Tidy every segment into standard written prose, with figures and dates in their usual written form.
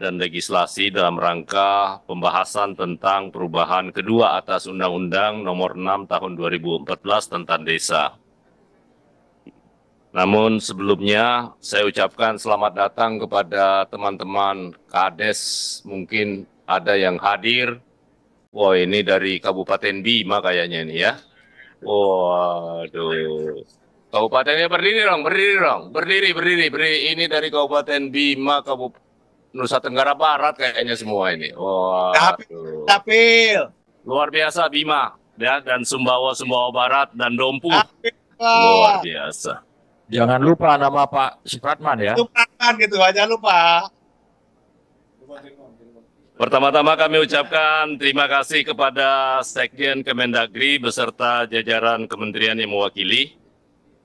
Badan Legislasi dalam rangka pembahasan tentang perubahan kedua atas Undang-Undang Nomor 6 Tahun 2014 tentang Desa. Namun sebelumnya saya ucapkan selamat datang kepada teman-teman Kades, mungkin ada yang hadir. Wah, ini dari Kabupaten Bima kayaknya ini ya. Waduh. Kabupatennya berdiri dong, berdiri dong. Berdiri. Ini dari Kabupaten Bima, Nusa Tenggara Barat kayaknya semua ini. Waduh. Dapil. Luar biasa Bima, ya, dan Sumbawa Barat, dan Dompu. Dapil. Luar biasa. Jangan lupa nama Pak Supratman ya. Supratman gitu aja lupa. Pertama-tama kami ucapkan terima kasih kepada Sekjen Kemendagri beserta jajaran kementerian yang mewakili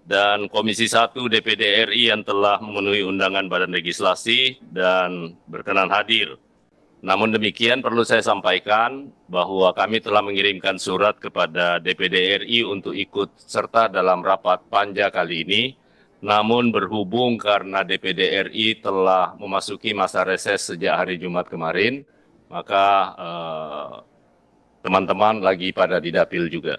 dan Komisi 1 DPD RI yang telah memenuhi undangan Badan Legislasi dan berkenan hadir. Namun demikian perlu saya sampaikan bahwa kami telah mengirimkan surat kepada DPD RI untuk ikut serta dalam rapat panja kali ini. Namun berhubung karena DPD RI telah memasuki masa reses sejak hari Jumat kemarin, maka teman-teman lagi pada di dapil juga.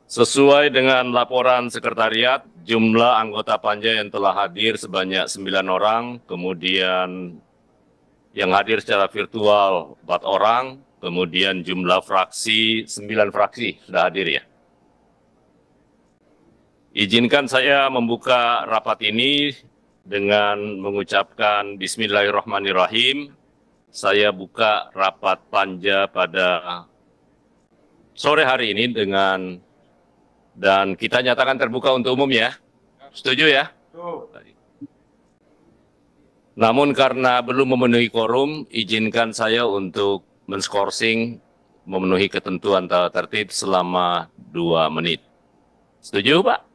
Sesuai dengan laporan sekretariat, jumlah anggota panja yang telah hadir sebanyak 9 orang, kemudian yang hadir secara virtual 4 orang, kemudian jumlah fraksi 9 fraksi sudah hadir ya. Izinkan saya membuka rapat ini dengan mengucapkan Bismillahirrahmanirrahim. Saya buka rapat panja pada sore hari ini dan kita nyatakan terbuka untuk umum ya. Setuju ya? Namun karena belum memenuhi quorum, izinkan saya untuk menskorsing memenuhi ketentuan tata tertib selama 2 menit. Setuju Pak?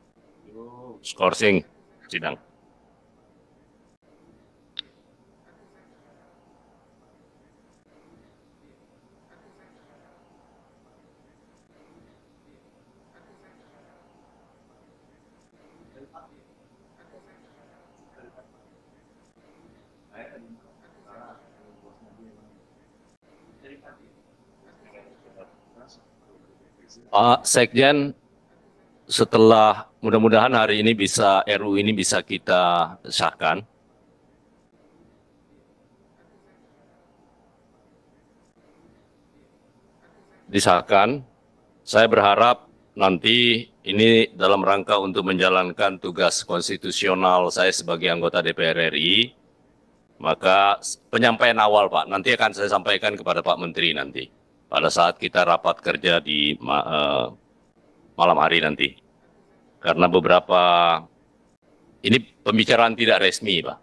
Skorsing sidang. Pak Sekjen, setelah mudah-mudahan hari ini RUU ini bisa kita sahkan. Disahkan, saya berharap nanti ini dalam rangka untuk menjalankan tugas konstitusional saya sebagai anggota DPR RI, maka penyampaian awal Pak, nanti akan saya sampaikan kepada Pak Menteri nanti, pada saat kita rapat kerja di malam hari nanti. Karena ini pembicaraan tidak resmi, Pak.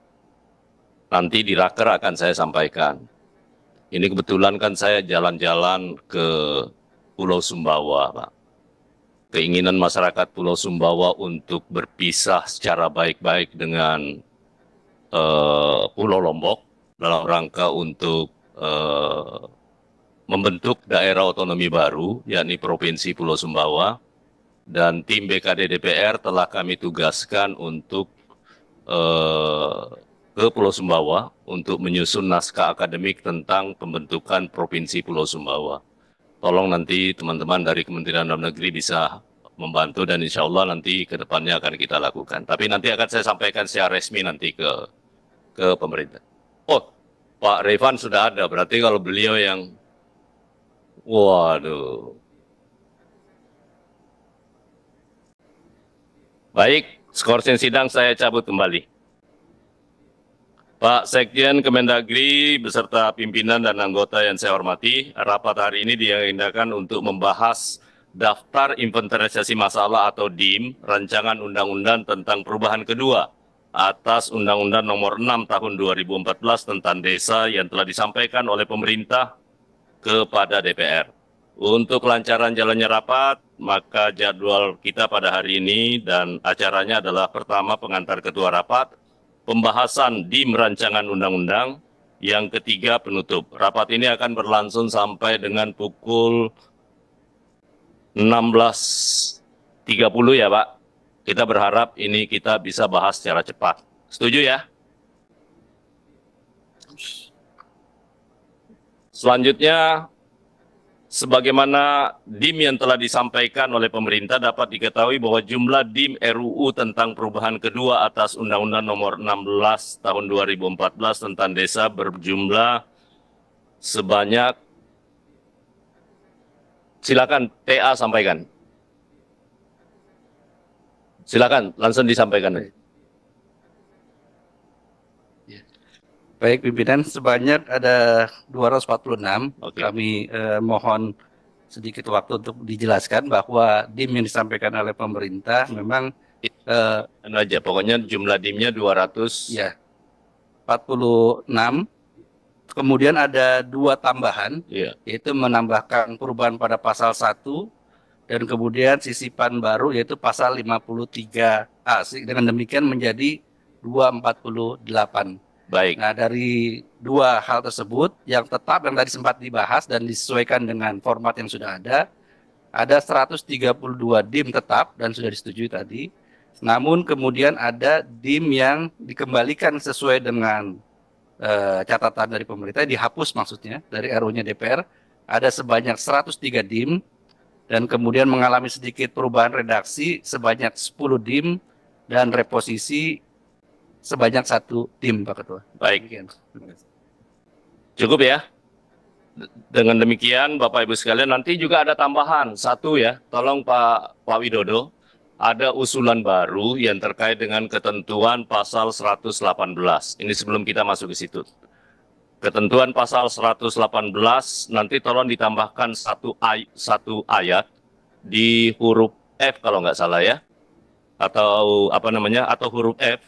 Nanti di Raker akan saya sampaikan. Ini kebetulan kan saya jalan-jalan ke Pulau Sumbawa, Pak. Keinginan masyarakat Pulau Sumbawa untuk berpisah secara baik-baik dengan Pulau Lombok dalam rangka untuk membentuk daerah otonomi baru, yakni Provinsi Pulau Sumbawa. Dan tim BKD DPR telah kami tugaskan untuk ke Pulau Sumbawa untuk menyusun naskah akademik tentang pembentukan Provinsi Pulau Sumbawa. Tolong nanti teman-teman dari Kementerian Dalam Negeri bisa membantu dan insya Allah nanti ke depannya akan kita lakukan. Tapi nanti akan saya sampaikan secara resmi nanti ke pemerintah. Oh, Pak Revan sudah ada, berarti kalau beliau yang, waduh. Baik, skorsing sidang saya cabut kembali. Pak Sekjen Kemendagri beserta pimpinan dan anggota yang saya hormati, rapat hari ini diagendakan untuk membahas Daftar Inventarisasi Masalah atau DIM, Rancangan Undang-Undang tentang perubahan kedua atas Undang-Undang Nomor 6 Tahun 2014 tentang Desa yang telah disampaikan oleh pemerintah kepada DPR. Untuk kelancaran jalannya rapat, maka jadwal kita pada hari ini dan acaranya adalah pertama pengantar ketua rapat, pembahasan DIM rancangan undang-undang, yang ketiga penutup. Rapat ini akan berlangsung sampai dengan pukul 16.30 ya Pak. Kita berharap ini kita bisa bahas secara cepat. Setuju ya? Selanjutnya, sebagaimana DIM yang telah disampaikan oleh pemerintah, dapat diketahui bahwa jumlah DIM RUU tentang perubahan kedua atas Undang-Undang Nomor 16 Tahun 2014 tentang Desa berjumlah sebanyak, silakan TA sampaikan. Silakan langsung disampaikan. Baik pimpinan, sebanyak ada 246. Oke. Kami mohon sedikit waktu untuk dijelaskan bahwa DIM yang disampaikan oleh pemerintah memang Anu aja, pokoknya jumlah DIM-nya 200. ya 46. Kemudian ada 2 tambahan, Iya. yaitu menambahkan perubahan pada pasal 1 dan kemudian sisipan baru yaitu pasal 53A. Dengan demikian menjadi 248. Baik. Nah, dari 2 hal tersebut yang tetap yang tadi sempat dibahas dan disesuaikan dengan format yang sudah ada 132 DIM tetap dan sudah disetujui tadi. Namun kemudian ada DIM yang dikembalikan sesuai dengan catatan dari pemerintah, dihapus maksudnya dari RU-nya DPR, ada sebanyak 103 DIM dan kemudian mengalami sedikit perubahan redaksi sebanyak 10 DIM dan reposisi sebanyak 1 DIM, Pak Ketua. Baik. Demikian. Cukup ya. Dengan demikian, Bapak Ibu sekalian, nanti juga ada tambahan 1 ya. Tolong Pak Widodo, ada usulan baru yang terkait dengan ketentuan pasal 118. Ini sebelum kita masuk ke situ. Ketentuan pasal 118 nanti tolong ditambahkan satu ayat di huruf F kalau nggak salah ya. Atau apa namanya? Atau huruf F,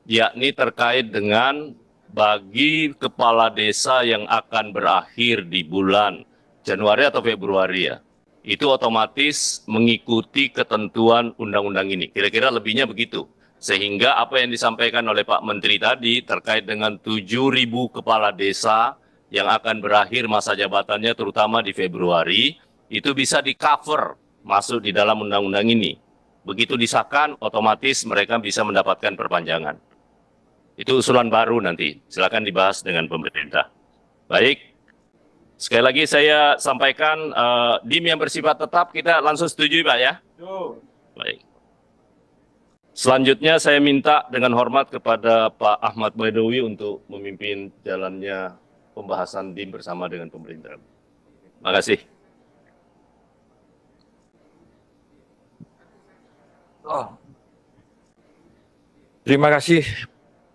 yakni terkait dengan bagi kepala desa yang akan berakhir di bulan Januari atau Februari ya, itu otomatis mengikuti ketentuan undang-undang ini. Kira-kira lebihnya begitu. Sehingga apa yang disampaikan oleh Pak Menteri tadi terkait dengan 7.000 kepala desa yang akan berakhir masa jabatannya terutama di Februari, itu bisa di-cover masuk di dalam undang-undang ini. Begitu disahkan, otomatis mereka bisa mendapatkan perpanjangan. Itu usulan baru nanti, silakan dibahas dengan pemerintah. Baik, sekali lagi saya sampaikan DIM yang bersifat tetap kita langsung setuju Pak ya? Baik. Selanjutnya saya minta dengan hormat kepada Pak Ahmad Baidowi untuk memimpin jalannya pembahasan DIM bersama dengan pemerintah. Terima kasih. Terima kasih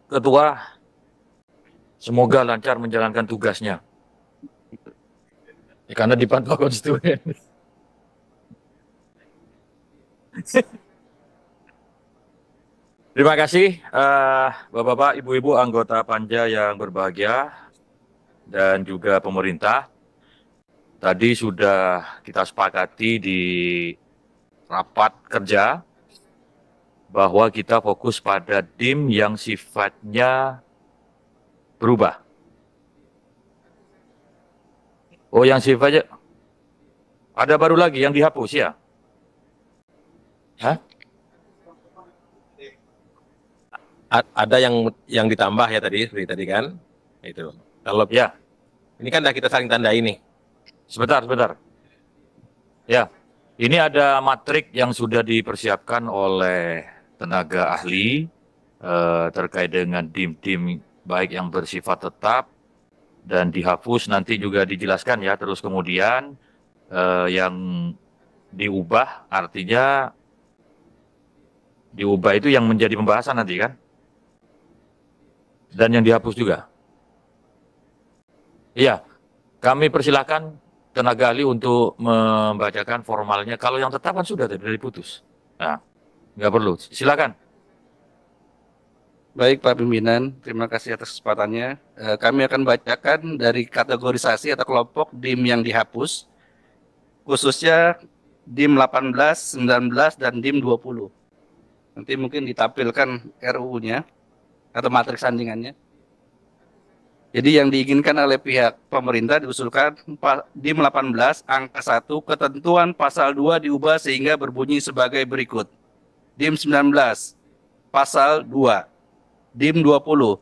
Ketua. Semoga lancar menjalankan tugasnya. Ya, karena dipantau konstituen. Terima kasih Bapak-bapak, Ibu-ibu anggota Panja yang berbahagia dan juga pemerintah. Tadi sudah kita sepakati di rapat kerja bahwa kita fokus pada DIM yang sifatnya berubah. Oh, yang sifatnya ada baru lagi yang dihapus ya? Hah? Ada yang ditambah ya tadi, seperti tadi kan? Itu. Kalau Ya, ini kan udah kita saling tanda ini. sebentar. Ya, ini ada matrik yang sudah dipersiapkan oleh tenaga ahli terkait dengan DIM-DIM baik yang bersifat tetap dan dihapus nanti juga dijelaskan ya. Terus kemudian yang diubah artinya diubah itu yang menjadi pembahasan nanti kan? Dan yang dihapus juga. Iya, kami persilahkan tenaga ahli untuk membacakan formalnya. Kalau yang tetap kan sudah diputus. Nah, nggak perlu. Silakan. Baik Pak Pimpinan, terima kasih atas kesempatannya. Kami akan bacakan dari kategorisasi atau kelompok DIM yang dihapus, khususnya DIM 18, 19, dan DIM 20. Nanti mungkin ditampilkan RUU-nya atau matriks sandingannya. Jadi yang diinginkan oleh pihak pemerintah diusulkan DIM 18 angka 1 ketentuan pasal 2 diubah sehingga berbunyi sebagai berikut. DIM 19 pasal 2, DIM 20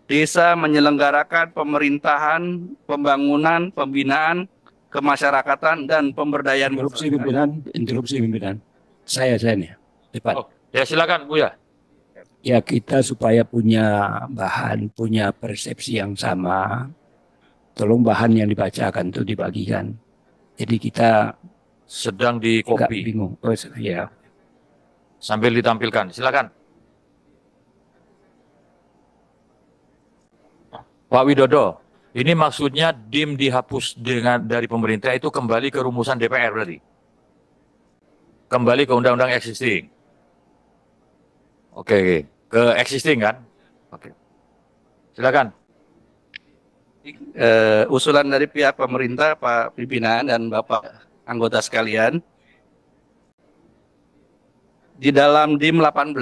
Desa menyelenggarakan pemerintahan, pembangunan, pembinaan, kemasyarakatan, dan pemberdayaan Interupsi masyarakat. pimpinan, interupsi pimpinan. Saya nih, depan. Oh, ya silakan Buya. Ya kita supaya punya bahan, punya persepsi yang sama, tolong bahan yang dibacakan itu dibagikan. Jadi kita Sedang di nggak copy bingung. Oh, ya. sambil ditampilkan. Silakan. Pak Widodo, ini maksudnya DIM dihapus dari pemerintah itu kembali ke rumusan DPR berarti? Kembali ke undang-undang existing. Oke, ke existing kan? Oke. Silakan. Usulan dari pihak pemerintah, Pak Pimpinan dan Bapak anggota sekalian, di dalam DIM 18,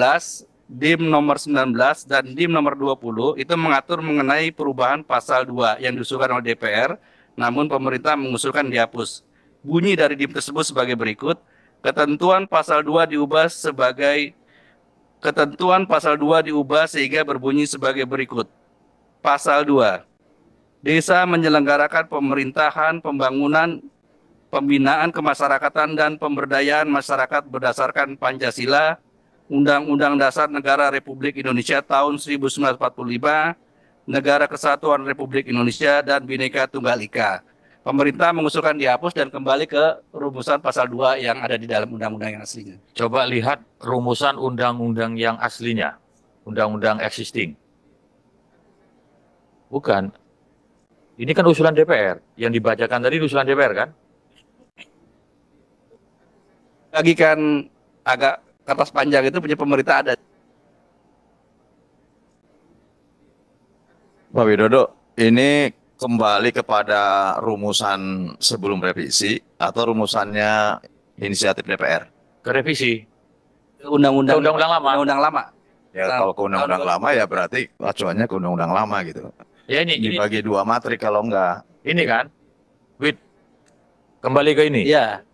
DIM nomor 19, dan DIM nomor 20 itu mengatur mengenai perubahan pasal 2 yang diusulkan oleh DPR, namun pemerintah mengusulkan dihapus. Bunyi dari DIM tersebut sebagai berikut, ketentuan pasal 2 diubah sehingga berbunyi sebagai berikut. Pasal 2. Desa menyelenggarakan pemerintahan, pembangunan, pembinaan kemasyarakatan, dan pemberdayaan masyarakat berdasarkan Pancasila, Undang-Undang Dasar Negara Republik Indonesia tahun 1945, Negara Kesatuan Republik Indonesia, dan Bhinneka Tunggal Ika. Pemerintah mengusulkan dihapus dan kembali ke rumusan pasal 2 yang ada di dalam undang-undang yang aslinya. Coba lihat rumusan undang-undang yang aslinya. Undang-undang existing. Bukan. Ini kan usulan DPR. Yang dibacakan tadi usulan DPR kan? Bagikan agak kertas panjang itu punya pemerintah ada. Pak Widodo, ini kembali kepada rumusan sebelum revisi atau rumusannya inisiatif DPR? Ke revisi. Undang-undang lama. Undang-undang lama. Ya Nah, kalau ke undang-undang lama ya berarti acuannya ke undang-undang lama gitu. Ya ini Dibagi dua matrik kalau enggak. ini kan. Wait. Kembali ke ini. Iya.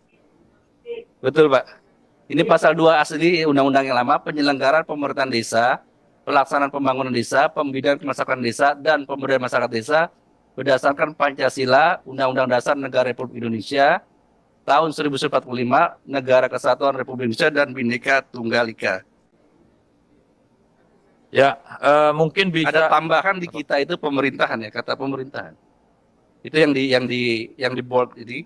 Betul, Pak. Ini pasal 2 asli undang-undang yang lama, penyelenggaraan pemerintahan desa, pelaksanaan pembangunan desa, pembinaan kemasyarakatan desa, dan pemberdayaan masyarakat desa berdasarkan Pancasila, Undang-Undang Dasar Negara Republik Indonesia tahun 1945, Negara Kesatuan Republik Indonesia, dan Bhinneka Tunggal Ika. Ya, mungkin bisa Ada tambahan di kita itu pemerintahan ya, kata pemerintahan. Itu yang di bold ini.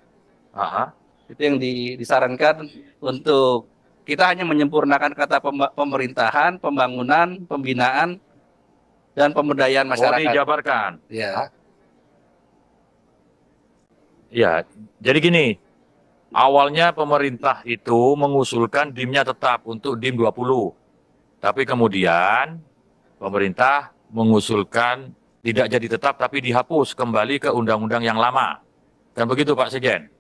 Aha. Itu yang disarankan untuk kita hanya menyempurnakan kata pemerintahan, pembangunan, pembinaan, dan pemberdayaan masyarakat. dijabarkan. Ya. Ya, jadi gini. Awalnya pemerintah itu mengusulkan DIM-nya tetap untuk DIM 20. Tapi kemudian pemerintah mengusulkan tidak jadi tetap tapi dihapus kembali ke undang-undang yang lama. Kan begitu Pak Sekjen?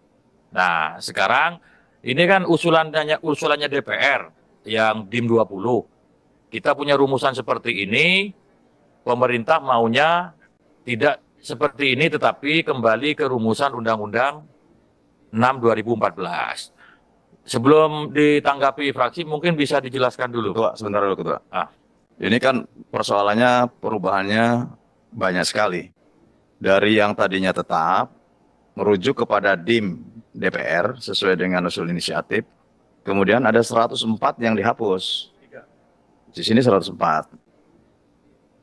Nah, sekarang ini kan usulannya DPR yang DIM 20. Kita punya rumusan seperti ini, pemerintah maunya tidak seperti ini tetapi kembali ke rumusan Undang-Undang 6 2014. Sebelum ditanggapi fraksi mungkin bisa dijelaskan dulu. Ketua, sebentar dulu Ketua. Ah. Ini kan persoalannya perubahannya banyak sekali. Dari yang tadinya tetap, merujuk kepada DIM DPR sesuai dengan usul inisiatif. Kemudian ada 104 yang dihapus. Di sini 104.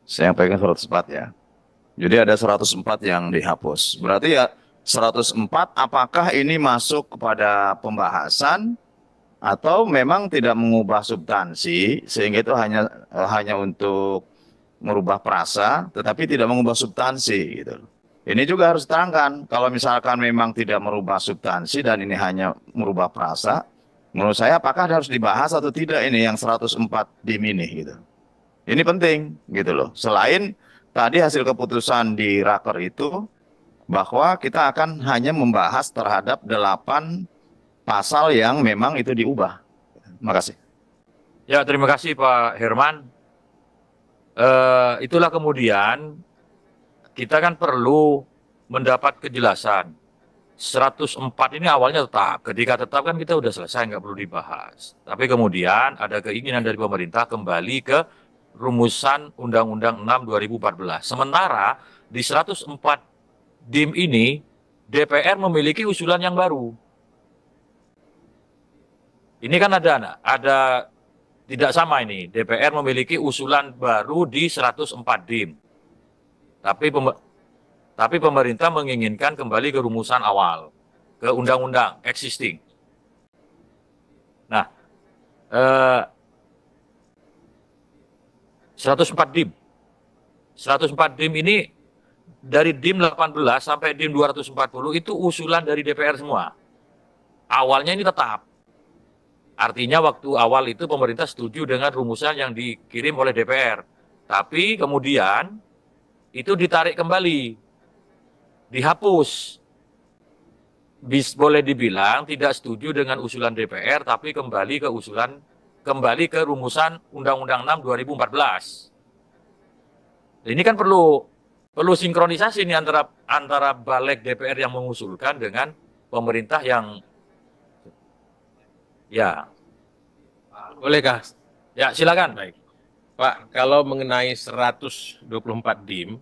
Saya yang pegang 104 ya. Jadi ada 104 yang dihapus. Berarti ya 104 apakah ini masuk kepada pembahasan atau memang tidak mengubah substansi sehingga itu hanya untuk merubah frasa tetapi tidak mengubah substansi gitu. Ini juga harus terangkan kalau misalkan memang tidak merubah substansi dan ini hanya merubah frasa, menurut saya apakah harus dibahas atau tidak ini yang 104 DIM ini gitu. Ini penting gitu loh. Selain tadi hasil keputusan di Raker itu bahwa kita akan hanya membahas terhadap 8 pasal yang memang itu diubah. Terima kasih. Ya, terima kasih Pak Herman. Itulah kemudian kita kan perlu mendapat kejelasan. 104 ini awalnya tetap. Ketika tetap kan kita udah selesai, nggak perlu dibahas. Tapi kemudian ada keinginan dari pemerintah kembali ke rumusan Undang-Undang 6 2014. Sementara di 104 DIM ini DPR memiliki usulan yang baru. Ini kan ada tidak sama ini. DPR memiliki usulan baru di 104 DIM. Tapi pemerintah menginginkan kembali ke rumusan awal, ke undang-undang existing. Nah, 104 DIM. 104 DIM ini dari DIM 18 sampai DIM 240 itu usulan dari DPR semua. Awalnya ini tetap. Artinya waktu awal itu pemerintah setuju dengan rumusan yang dikirim oleh DPR. Tapi kemudian itu ditarik kembali, dihapus. Boleh dibilang tidak setuju dengan usulan DPR, tapi kembali ke rumusan Undang-Undang 6 2014. Ini kan perlu sinkronisasi nih antara balik DPR yang mengusulkan dengan pemerintah yang ya. Bolehkah? Ya, silakan. Baik. Pak, kalau mengenai 124 DIM,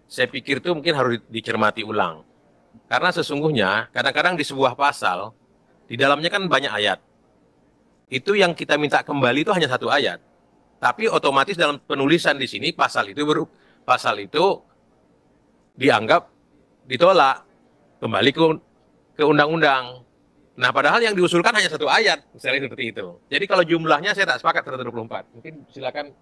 saya pikir itu mungkin harus dicermati ulang. Karena sesungguhnya kadang-kadang di sebuah pasal, di dalamnya kan banyak ayat. Itu yang kita minta kembali itu hanya satu ayat. Tapi otomatis dalam penulisan di sini pasal itu dianggap ditolak kembali ke undang-undang. Nah, padahal yang diusulkan hanya satu ayat, misalnya seperti itu. Jadi kalau jumlahnya saya tak sepakat 124. Mungkin silakan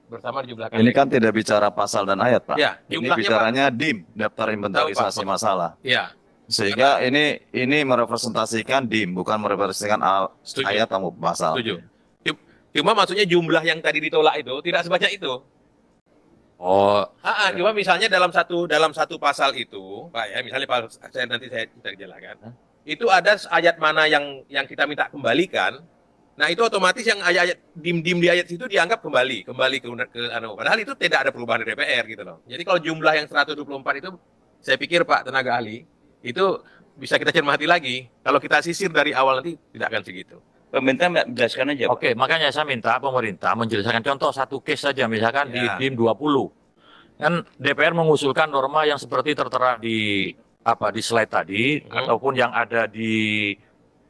bersama dijumlahkan. Ini kan tidak bicara pasal dan ayat, Pak. Ya, Ini jumlahnya, bicaranya DIM, daftar inventarisasi Pak. masalah. Ya, Sehingga ini merepresentasikan DIM, bukan merepresentasikan Setuju. ayat atau pasal. setuju. Cuma maksudnya jumlah yang tadi ditolak itu tidak sebanyak itu. Oh, Cuma misalnya dalam satu pasal itu, Pak ya, misalnya nanti saya jelaskan. Itu ada ayat mana yang kita minta kembalikan. Nah, itu otomatis yang ayat dim di ayat itu dianggap kembali ke padahal itu tidak ada perubahan di DPR gitu loh. Jadi kalau jumlah yang 124 itu saya pikir Pak tenaga ahli itu bisa kita cermati lagi. Kalau kita sisir dari awal nanti tidak akan segitu. Pemerintah menjelaskan aja, Pak. oke, makanya saya minta pemerintah menjelaskan contoh satu case saja, misalkan di Ya. DIM 20. Kan DPR mengusulkan norma yang seperti tertera di slide tadi, ataupun yang ada di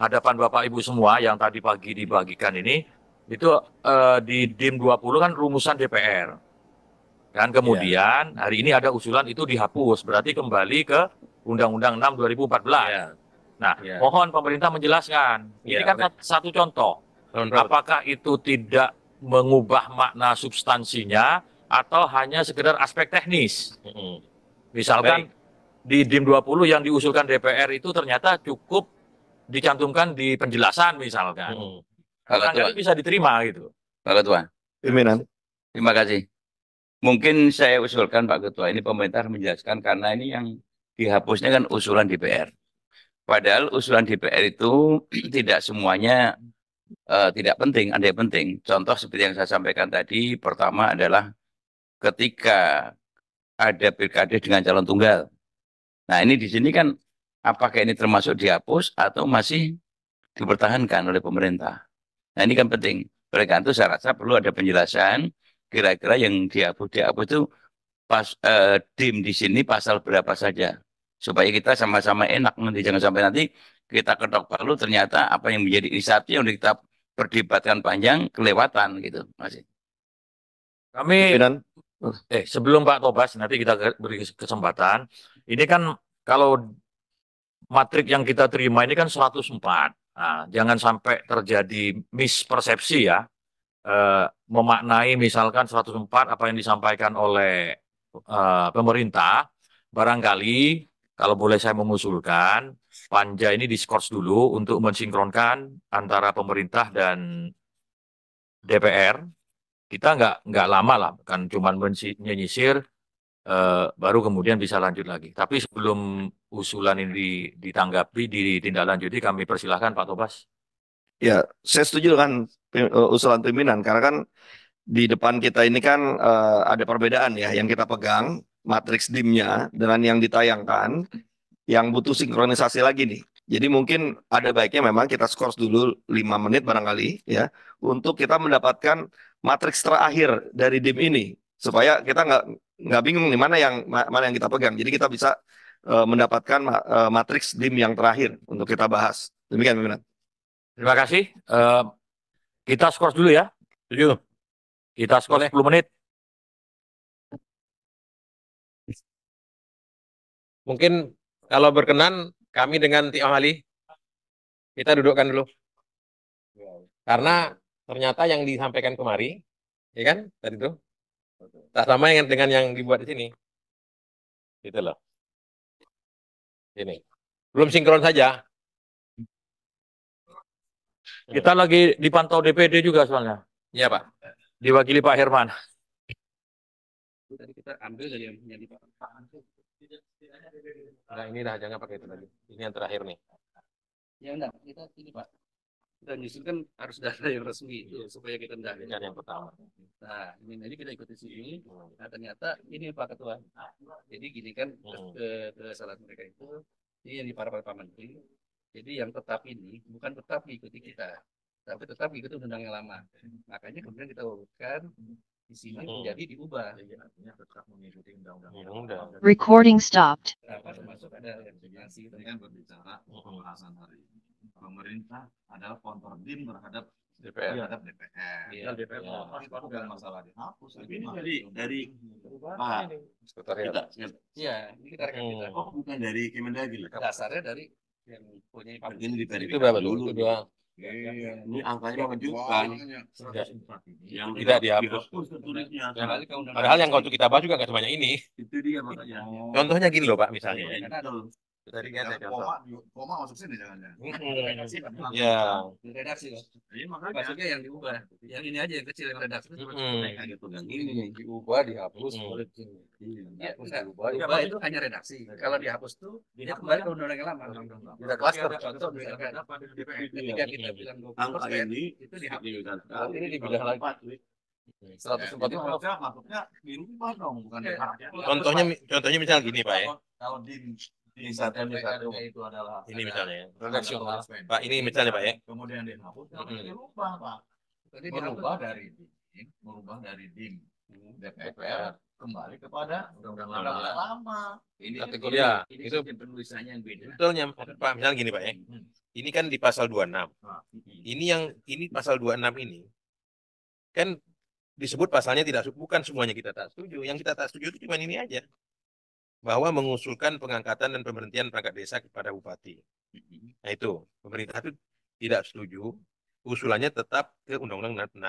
hadapan Bapak Ibu semua yang tadi pagi dibagikan ini, itu di DIM 20 kan rumusan DPR. Dan kemudian hari ini ada usulan itu dihapus, berarti kembali ke Undang-Undang 6 2014. Ya. Nah, Ya. mohon pemerintah menjelaskan. Ini Ya, kan satu contoh. Apakah itu tidak mengubah makna substansinya atau hanya sekedar aspek teknis? Misalkan di DIM 20 yang diusulkan DPR itu ternyata cukup dicantumkan di penjelasan misalkan. Pak Ketua, Barangkali bisa diterima gitu. Pak Ketua, Pimpinan. terima kasih. Mungkin saya usulkan Pak Ketua, ini pemerintah harus menjelaskan karena ini yang dihapusnya kan usulan DPR. Padahal usulan DPR itu tidak semuanya tidak penting, ada yang penting. Contoh seperti yang saya sampaikan tadi, pertama adalah ketika ada pilkada dengan calon tunggal. Nah, ini di sini kan apakah ini termasuk dihapus atau masih dipertahankan oleh pemerintah. Nah, ini kan penting. Oleh karena itu saya rasa perlu ada penjelasan kira-kira yang dihapus itu DIM di sini pasal berapa saja. Supaya kita sama-sama enak nanti, jangan sampai nanti kita ketok palu ternyata apa yang menjadi inisiatif yang kita perdebatkan panjang kelewatan gitu. Masih. Kami Pimpinan. sebelum Pak Tobas nanti kita beri kesempatan. Ini kan kalau matrik yang kita terima ini kan 104. Nah, jangan sampai terjadi mispersepsi ya. Memaknai misalkan 104 apa yang disampaikan oleh pemerintah, barangkali kalau boleh saya mengusulkan panja ini diskors dulu untuk mensinkronkan antara pemerintah dan DPR. Kita nggak lama lah, kan cuma menyisir, baru kemudian bisa lanjut lagi. Tapi sebelum usulan ini ditanggapi, ditindaklanjuti, kami persilahkan Pak Tobas. Ya, saya setuju dengan usulan pimpinan karena kan di depan kita ini kan ada perbedaan ya yang kita pegang matriks DIM-nya dengan yang ditayangkan yang butuh sinkronisasi lagi nih. Jadi mungkin ada baiknya memang kita skors dulu 5 menit barangkali ya untuk kita mendapatkan matriks terakhir dari DIM ini supaya kita nggak bingung nih mana yang kita pegang. Jadi kita bisa mendapatkan matriks DIM yang terakhir untuk kita bahas. Demikian, pimpinan. Terima kasih. Kita skor dulu ya. Setuju. Kita skor Boleh. 10 menit. Mungkin kalau berkenan kami dengan tim ahli kita dudukkan dulu. Karena ternyata yang disampaikan kemari, ya kan, tadi itu tak sama dengan yang dibuat di sini. Gitu loh. Ini. Belum sinkron saja. Kita lagi dipantau DPD juga soalnya. Iya, Pak. Diwakili Pak Herman. Tadi kita ambil dari yang punya di Pak. Nah, ini dah jangan pakai itu lagi. Ini yang terakhir nih. Ya enggak, kita ini Pak. Kita nyusun kan harus data yang resmi itu supaya kita enggak. Ini yang pertama. Nah, ini kita ikuti sini. Nah, ternyata ini Pak Ketua. Jadi gini kan kesalahan mereka itu ini yang di para menteri. Jadi yang tetap ini bukan tetap mengikuti kita, tapi tetap mengikuti undang yang lama. Makanya kemudian kita urutkan di sini menjadi diubah. Tetap mengikuti undang-undang. Recording stopped. Nah, masuk ada yang Ini kan berbicara pembahasan hari ini. Pemerintah adalah kontor DIM terhadap DPR. DPR. Iya, DPR Ya. itu bukan masalah dihapus. Tapi ini dari Pak, Sekretariat. Iya, ini kita rekan kita. oh bukan dari Kemendagri. Dasarnya dari yang punya Pak. Ini diverifikasi Itu berapa dulu. dulu? Itu dua. Ini angkanya mengejutkan. Yang tidak dihapus. tertulisnya. Padahal yang waktu kita bahas juga nggak sebanyak ini. Itu dia makanya. Contohnya gini loh Pak, misalnya. Betul. Tadi kan saya contoh. Koma masuk sini jangan-jangan. Ya. Redaksi loh. Jadi makanya Maksudnya yang diubah. Yang ini aja yang kecil yang redaksi itu. gitu kan. Ini Diubah, dihapus. Ya, diubah itu hanya redaksi. Kalau dihapus tuh dia kembali ke undang-undang yang lama. Kita klaster contoh misalkan ketika kita bilang 20% angka ini itu dihapus. Ini dibedah lagi. 140 maksudnya dirubah dong, bukan Contohnya misalnya gini Pak ya. kalau di satu itu adalah Ini misalnya. Redaksional. Pak, ini misalnya Pak ya. kemudian dihapus Mm-mm. dirubah Pak. Tadi Merubah dari DIM DPR kembali kepada undang-undang lama. Ini Kategori ya, ini itu sistem penulisannya yang beda. betulnya Pak, misalnya gini Pak ya. Ini kan di pasal 26. Ini pasal 26 ini kan disebut pasalnya bukan semuanya kita tak setuju. Yang kita tak setuju itu cuma ini aja. Bahwa mengusulkan pengangkatan dan pemberhentian perangkat desa kepada bupati. Nah itu, pemerintah itu tidak setuju. Usulannya tetap ke Undang-Undang 6.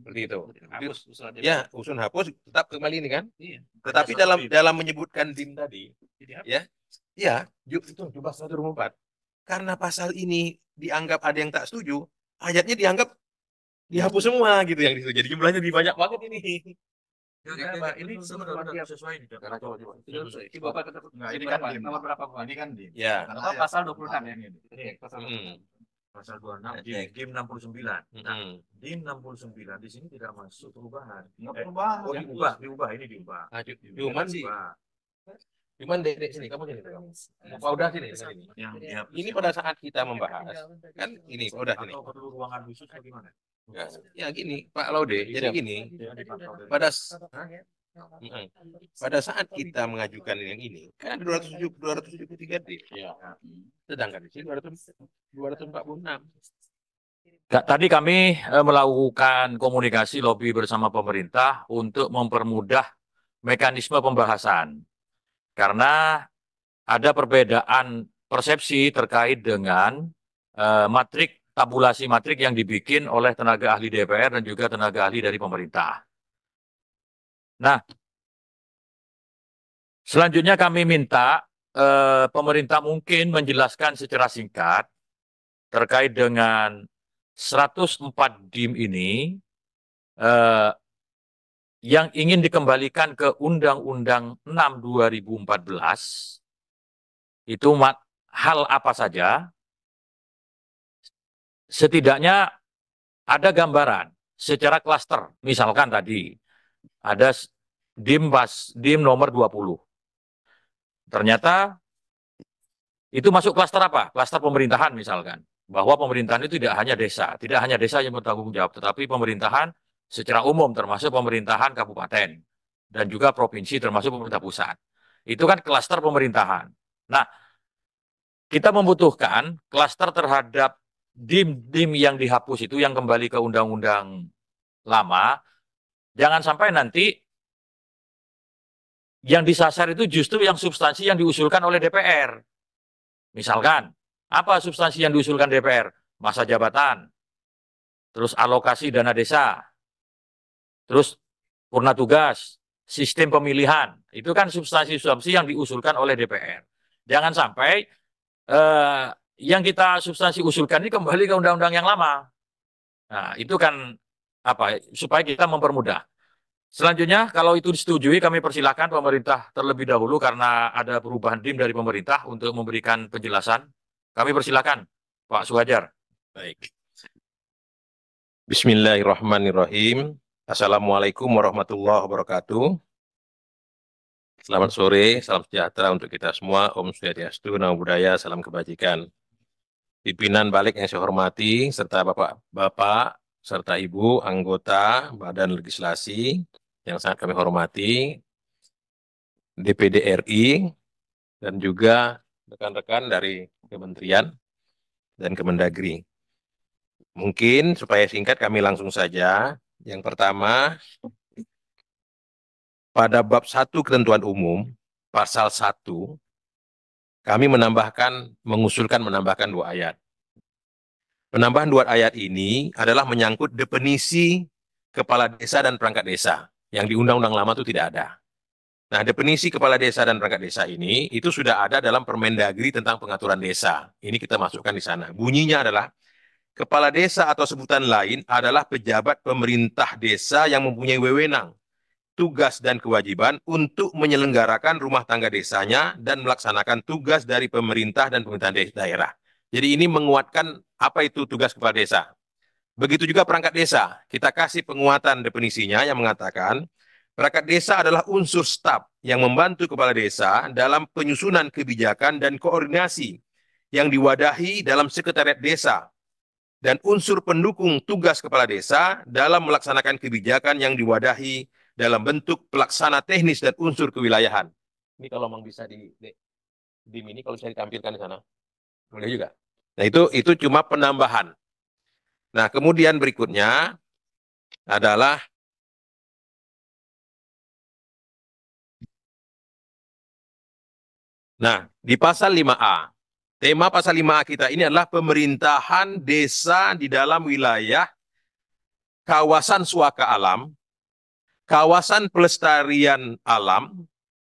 Seperti itu. hapus usulan Ya, usul hapus tetap kembali ini kan. Iya. Tetapi dalam menyebutkan DIM tadi, ya, itu coba 124. Karena pasal ini dianggap ada yang tak setuju, ayatnya dianggap dihapus semua gitu yang disitu. Jadi jumlahnya lebih banyak banget ini. Ini sesuai ini. Ini Bapak ketemu. Ini kan DIM. Nomor berapa Pak? Ini kan DIM. Ya. Oh, pasal 26 ya. Pasal Pasal 26 DIM 69. Mm. DIM 69 di sini tidak masuk perubahan. Nggak perubahan. Diubah, ini diubah. Cuman Dek sini, kamu sini. Pak udah sini. Ini pada saat kita membahas, kan ini Pak udah sini. Atau perlu ruangan khusus bagaimana? Ya gini, Pak Laude. Jadi gini, pada saat kita mengajukan yang ini, kan ada 273 D. Sedangkan di sini 246. Tadi kami melakukan komunikasi lobby bersama pemerintah untuk mempermudah mekanisme pembahasan. Karena ada perbedaan persepsi terkait dengan tabulasi matrik yang dibikin oleh tenaga ahli DPR dan juga tenaga ahli dari pemerintah. Nah, selanjutnya kami minta pemerintah mungkin menjelaskan secara singkat terkait dengan 104 DIM ini yang ingin dikembalikan ke Undang-Undang 6 2014 itu hal apa saja? Setidaknya ada gambaran secara klaster. Misalkan tadi ada DIM nomor 20. Ternyata Itu masuk klaster apa? Klaster pemerintahan misalkan. Bahwa pemerintahan itu tidak hanya desa yang bertanggung jawab, tetapi pemerintahan secara umum termasuk pemerintahan kabupaten dan juga provinsi termasuk pemerintah pusat. Itu kan klaster pemerintahan. Nah, kita membutuhkan klaster terhadap dim yang dihapus itu yang kembali ke undang-undang lama. Jangan sampai nanti yang disasar itu justru yang substansi yang diusulkan oleh DPR. Misalkan, apa substansi yang diusulkan DPR? Masa jabatan, terus alokasi dana desa, terus purna tugas, sistem pemilihan. Itu kan substansi-substansi yang diusulkan oleh DPR. Jangan sampai yang kita substansi usulkan ini kembali ke undang-undang yang lama. Nah, itu kan apa? Supaya kita mempermudah. Selanjutnya, kalau itu disetujui, kami persilakan pemerintah terlebih dahulu karena ada perubahan DIM dari pemerintah untuk memberikan penjelasan. Kami persilakan, Pak Suhajar. Baik. Bismillahirrahmanirrahim. Assalamualaikum warahmatullahi wabarakatuh. Selamat sore, salam sejahtera untuk kita semua. Om Swastiastu, Namo Buddhaya, salam kebajikan. Pimpinan balik yang saya hormati, serta bapak-bapak, serta ibu, anggota Badan Legislasi, yang sangat kami hormati, DPD RI, dan juga rekan-rekan dari Kementerian dan Kemendagri. Mungkin supaya singkat kami langsung saja. Yang pertama, pada bab 1 ketentuan umum, pasal 1, kami mengusulkan menambahkan 2 ayat. Penambahan 2 ayat ini adalah menyangkut definisi kepala desa dan perangkat desa. Yang di undang-undang lama itu tidak ada. Nah, definisi kepala desa dan perangkat desa ini itu sudah ada dalam Permendagri tentang pengaturan desa. Ini kita masukkan di sana. Bunyinya adalah kepala desa atau sebutan lain adalah pejabat pemerintah desa yang mempunyai wewenang, tugas dan kewajiban untuk menyelenggarakan rumah tangga desanya dan melaksanakan tugas dari pemerintah dan pemerintahan daerah. Jadi ini menguatkan apa itu tugas kepala desa. Begitu juga perangkat desa. Kita kasih penguatan definisinya yang mengatakan perangkat desa adalah unsur staf yang membantu kepala desa dalam penyusunan kebijakan dan koordinasi yang diwadahi dalam sekretariat desa dan unsur pendukung tugas kepala desa dalam melaksanakan kebijakan yang diwadahi dalam bentuk pelaksana teknis dan unsur kewilayahan. Ini kalau memang bisa di ini kalau bisa ditampilkan di sana. Boleh juga. Nah, itu cuma penambahan. Nah, kemudian berikutnya adalah di pasal 5A. Tema pasal 5A kita ini adalah pemerintahan desa di dalam wilayah kawasan suaka alam, kawasan pelestarian alam,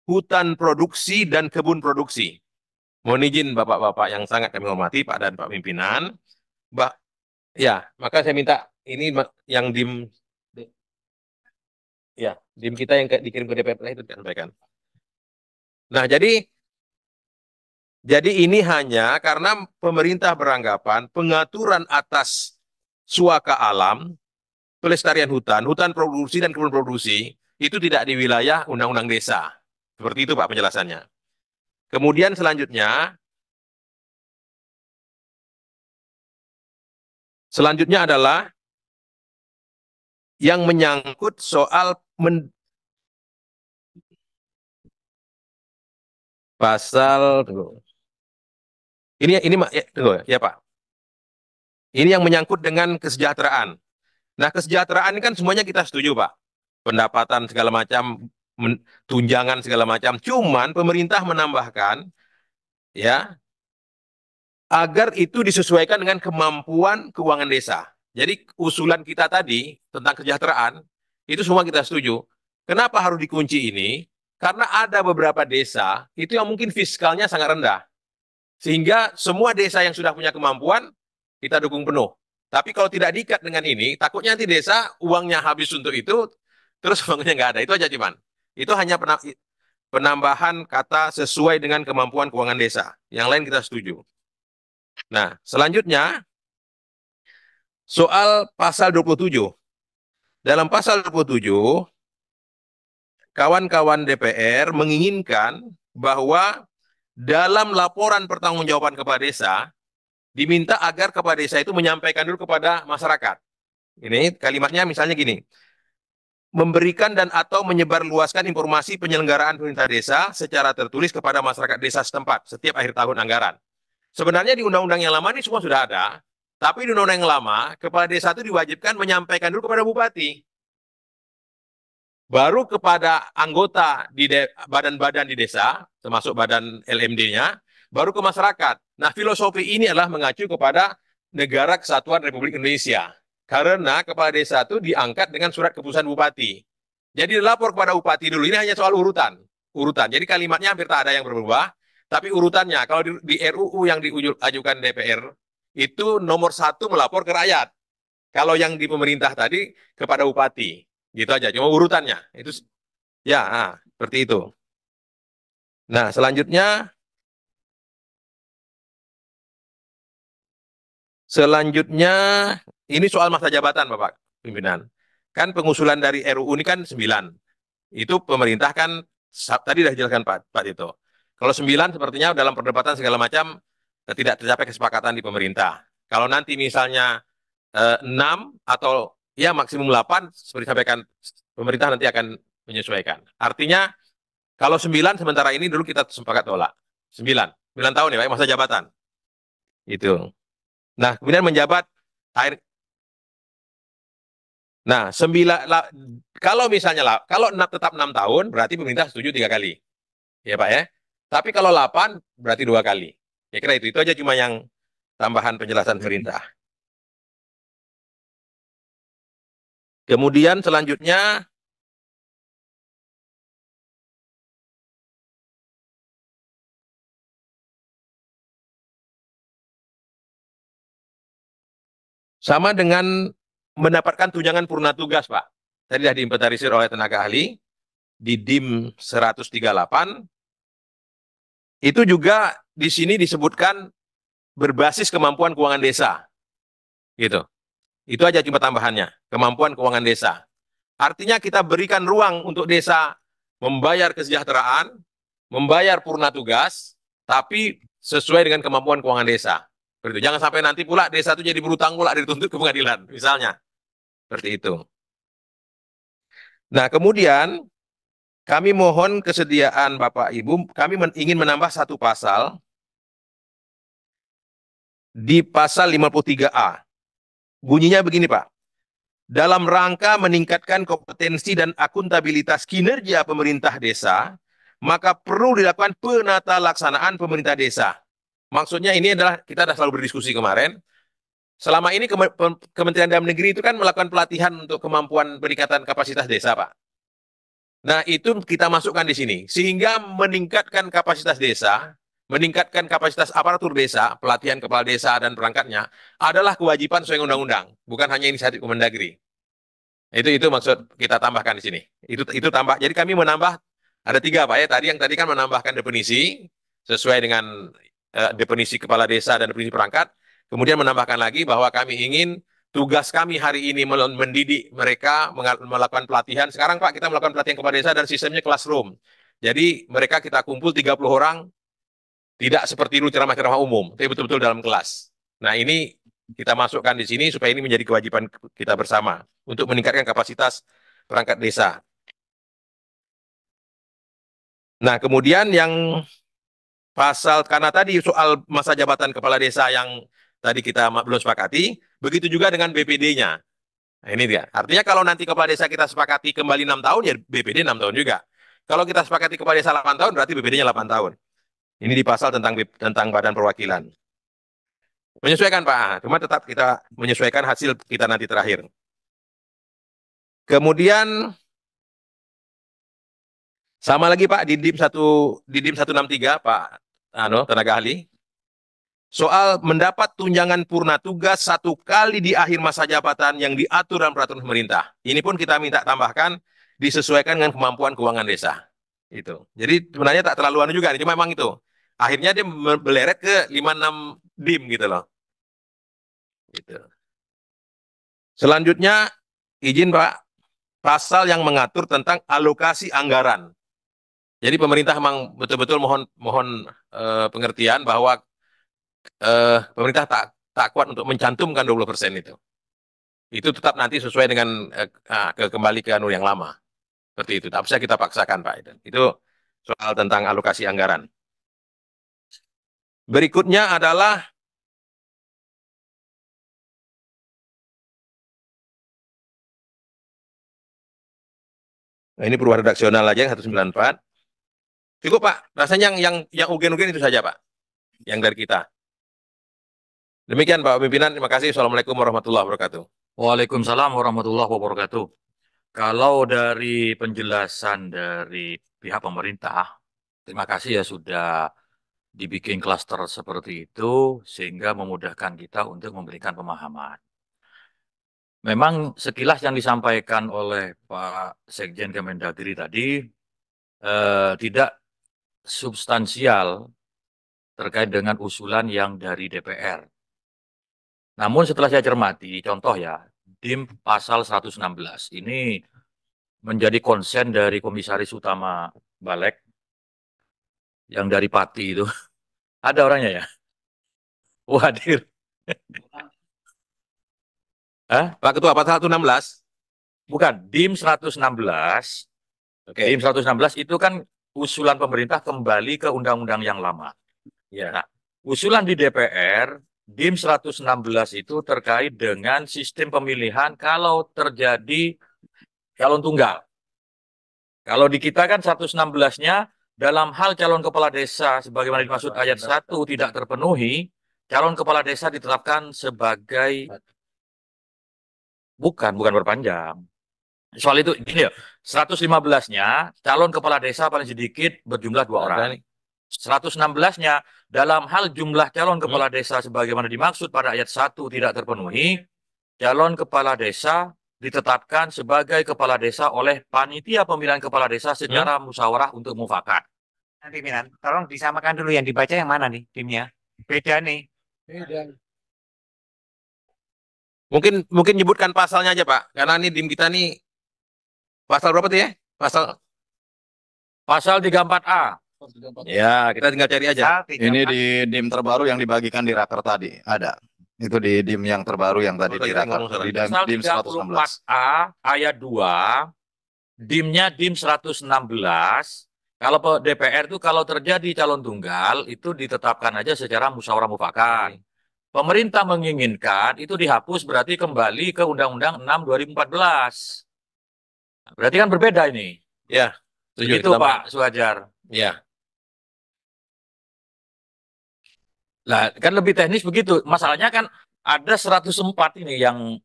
hutan produksi, dan kebun produksi. Mohon izin Bapak-Bapak yang sangat kami hormati, Pak dan Pak Pimpinan. Ya, maka saya minta ini yang DIM kita yang dikirim ke DPR itu disampaikan. Nah, jadi ini hanya karena pemerintah beranggapan pengaturan atas suaka alam, pelestarian hutan produksi dan kebun produksi itu tidak di wilayah Undang-Undang Desa. Seperti itu Pak penjelasannya. Kemudian selanjutnya adalah yang menyangkut soal pasal ini ya Pak. Ini yang menyangkut dengan kesejahteraan. Nah, kesejahteraan ini kan semuanya kita setuju, Pak. Pendapatan segala macam, tunjangan segala macam. Cuman pemerintah menambahkan ya agar itu disesuaikan dengan kemampuan keuangan desa. Jadi usulan kita tadi tentang kesejahteraan itu semua kita setuju. Kenapa harus dikunci ini? Karena ada beberapa desa itu yang mungkin fiskalnya sangat rendah. Sehingga semua desa yang sudah punya kemampuan kita dukung penuh. Tapi kalau tidak diikat dengan ini, takutnya nanti desa uangnya habis untuk itu, terus uangnya nggak ada. Itu aja cuman. Itu hanya penambahan kata sesuai dengan kemampuan keuangan desa. Yang lain kita setuju. Nah, selanjutnya soal pasal 27. Dalam pasal 27, kawan-kawan DPR menginginkan bahwa dalam laporan pertanggungjawaban kepala desa, diminta agar kepala desa itu menyampaikan dulu kepada masyarakat. Ini kalimatnya misalnya gini, memberikan dan atau menyebarluaskan informasi penyelenggaraan pemerintah desa secara tertulis kepada masyarakat desa setempat setiap akhir tahun anggaran. Sebenarnya di undang-undang yang lama ini semua sudah ada, tapi di undang-undang yang lama, kepala desa itu diwajibkan menyampaikan dulu kepada bupati. Baru kepada anggota di badan-badan di desa, termasuk badan LMD-nya, baru ke masyarakat. Nah, filosofi ini adalah mengacu kepada Negara Kesatuan Republik Indonesia. Karena kepala desa itu diangkat dengan surat keputusan bupati. Jadi lapor kepada bupati dulu, ini hanya soal urutan. Jadi kalimatnya hampir tak ada yang berubah, tapi urutannya, kalau di RUU yang diajukan DPR, itu nomor 1 melapor ke rakyat. Kalau yang di pemerintah tadi, kepada bupati. Gitu aja, cuma urutannya. Itu ya, seperti itu. Nah, selanjutnya ini soal masa jabatan, Bapak pimpinan. Kan pengusulan dari RUU ini kan 9. Itu pemerintah kan tadi sudah dijelaskan Pak Tito. Kalau 9 sepertinya dalam perdebatan segala macam tidak tercapai kesepakatan di pemerintah. Kalau nanti misalnya 6 atau ya maksimum 8 seperti disampaikan pemerintah nanti akan menyesuaikan. Artinya kalau 9 sementara ini dulu kita sepakat tolak. 9 tahun ya Pak masa jabatan. Itu. Nah, kemudian menjabat akhir. Nah, kalau misalnya kalau tetap 6 tahun berarti pemerintah setuju 3 kali. Ya Pak ya. Tapi kalau 8 berarti 2 kali. Ya kira itu aja cuma yang tambahan penjelasan pemerintah. Kemudian selanjutnya sama dengan mendapatkan tunjangan purna tugas, Pak. Tadi sudah diinventarisir oleh tenaga ahli di DIM 138. Itu juga di sini disebutkan berbasis kemampuan keuangan desa. Gitu. Itu aja cuma tambahannya, kemampuan keuangan desa. Artinya kita berikan ruang untuk desa membayar kesejahteraan, membayar purna tugas, tapi sesuai dengan kemampuan keuangan desa. Seperti itu. Jangan sampai nanti pula desa itu jadi berutang pula dituntut ke pengadilan, misalnya. Seperti itu. Nah, kemudian kami mohon kesediaan Bapak Ibu, kami ingin menambah satu pasal di pasal 53A. Bunyinya begini, Pak. Dalam rangka meningkatkan kompetensi dan akuntabilitas kinerja pemerintah desa, maka perlu dilakukan penata laksanaan pemerintah desa. Maksudnya ini adalah, kita sudah selalu berdiskusi kemarin, selama ini Kementerian Dalam Negeri itu kan melakukan pelatihan untuk kemampuan peningkatan kapasitas desa, Pak. Nah, itu kita masukkan di sini, sehingga meningkatkan kapasitas desa, meningkatkan kapasitas aparatur desa, pelatihan kepala desa dan perangkatnya, adalah kewajiban sesuai undang-undang, bukan hanya inisiatif Kemendagri. Itu maksud kita tambahkan di sini. Itu tambah. Jadi kami menambah ada 3 Pak ya. Yang tadi kan menambahkan definisi sesuai dengan definisi kepala desa dan definisi perangkat. Kemudian menambahkan lagi bahwa kami ingin tugas kami hari ini mendidik mereka melakukan pelatihan. Sekarang Pak kita melakukan pelatihan kepala desa dan sistemnya classroom. Jadi mereka kita kumpul 30 orang, tidak seperti dulu ceramah-ceramah umum, tapi betul-betul dalam kelas. Nah ini kita masukkan di sini supaya ini menjadi kewajiban kita bersama untuk meningkatkan kapasitas perangkat desa. Nah, kemudian yang pasal, karena tadi soal masa jabatan kepala desa yang tadi kita belum sepakati, begitu juga dengan BPD-nya. Nah, ini dia. Artinya kalau nanti kepala desa kita sepakati kembali 6 tahun, ya BPD 6 tahun juga. Kalau kita sepakati kepala desa 8 tahun, berarti BPD-nya 8 tahun. Ini di pasal tentang badan perwakilan. Menyesuaikan Pak, cuma tetap kita menyesuaikan hasil kita nanti terakhir. Kemudian sama lagi Pak di DIM 163 Pak tenaga ahli. Soal mendapat tunjangan purna tugas 1 kali di akhir masa jabatan yang diatur dalam peraturan pemerintah. Ini pun kita minta tambahkan disesuaikan dengan kemampuan keuangan desa. Itu. Jadi sebenarnya tak terlalu anu juga, cuma memang itu. Akhirnya dia beleret ke 56 DIM gitu loh. Gitu. Selanjutnya izin Pak, pasal yang mengatur tentang alokasi anggaran. Jadi pemerintah memang betul-betul mohon pengertian bahwa pemerintah tak kuat untuk mencantumkan 20% itu. Itu tetap nanti sesuai dengan kembali ke anu yang lama. Seperti itu. Tak bisa kita paksakan, Pak. Itu soal tentang alokasi anggaran. Berikutnya adalah nah, ini perubahan redaksional aja yang 194. Cukup, Pak. Rasanya yang ugen-ugen itu saja, Pak. Yang dari kita. Demikian, Pak Pimpinan. Terima kasih. Assalamualaikum warahmatullahi wabarakatuh. Waalaikumsalam warahmatullahi wabarakatuh. Kalau dari penjelasan dari pihak pemerintah, terima kasih ya sudah dibikin klaster seperti itu sehingga memudahkan kita untuk memberikan pemahaman. Memang sekilas yang disampaikan oleh Pak Sekjen Kemendagri tadi tidak substansial terkait dengan usulan yang dari DPR. Namun setelah saya cermati, contoh ya, DIM pasal 116 ini menjadi konsen dari Komisaris Utama Balek yang dari Pati itu. Ada orangnya ya? Oh, hadir. Hah? Pak Ketua, pasal 116. Bukan, DIM 116. Oke. DIM 116 itu kan usulan pemerintah kembali ke undang-undang yang lama. Ya. Nah, usulan di DPR, DIM 116 itu terkait dengan sistem pemilihan kalau terjadi calon tunggal. Kalau di kita kan 116-nya dalam hal calon kepala desa sebagaimana dimaksud ayat 1 tidak terpenuhi, calon kepala desa ditetapkan sebagai bukan berpanjang. Soal itu gini ya, 115-nya calon kepala desa paling sedikit berjumlah 2 orang. 116-nya dalam hal jumlah calon kepala desa sebagaimana dimaksud pada ayat 1 tidak terpenuhi, calon kepala desa ditetapkan sebagai kepala desa oleh panitia pemilihan kepala desa secara musyawarah untuk mufakat. Pimpinan, tolong disamakan dulu yang dibaca yang mana nih timnya? Beda nih. Mungkin nyebutkan pasalnya aja, Pak. Karena ini DIM kita nih pasal berapa tuh ya? Pasal 34A. Ya, kita tinggal cari aja. Ini di DIM terbaru yang dibagikan di Raker tadi. Ada. Itu di DIM yang terbaru yang tadi di Raker. Di Pasal DIM 116. 34A ayat 2, DIM-nya DIM 116. Kalau DPR itu kalau terjadi calon tunggal itu ditetapkan aja secara musyawarah mufakat. Pemerintah menginginkan itu dihapus berarti kembali ke Undang-Undang 6 2014. Berarti kan berbeda ini. Ya, begitu Pak Suhajar. Ya. Nah, kan lebih teknis begitu. Masalahnya kan ada 104 ini yang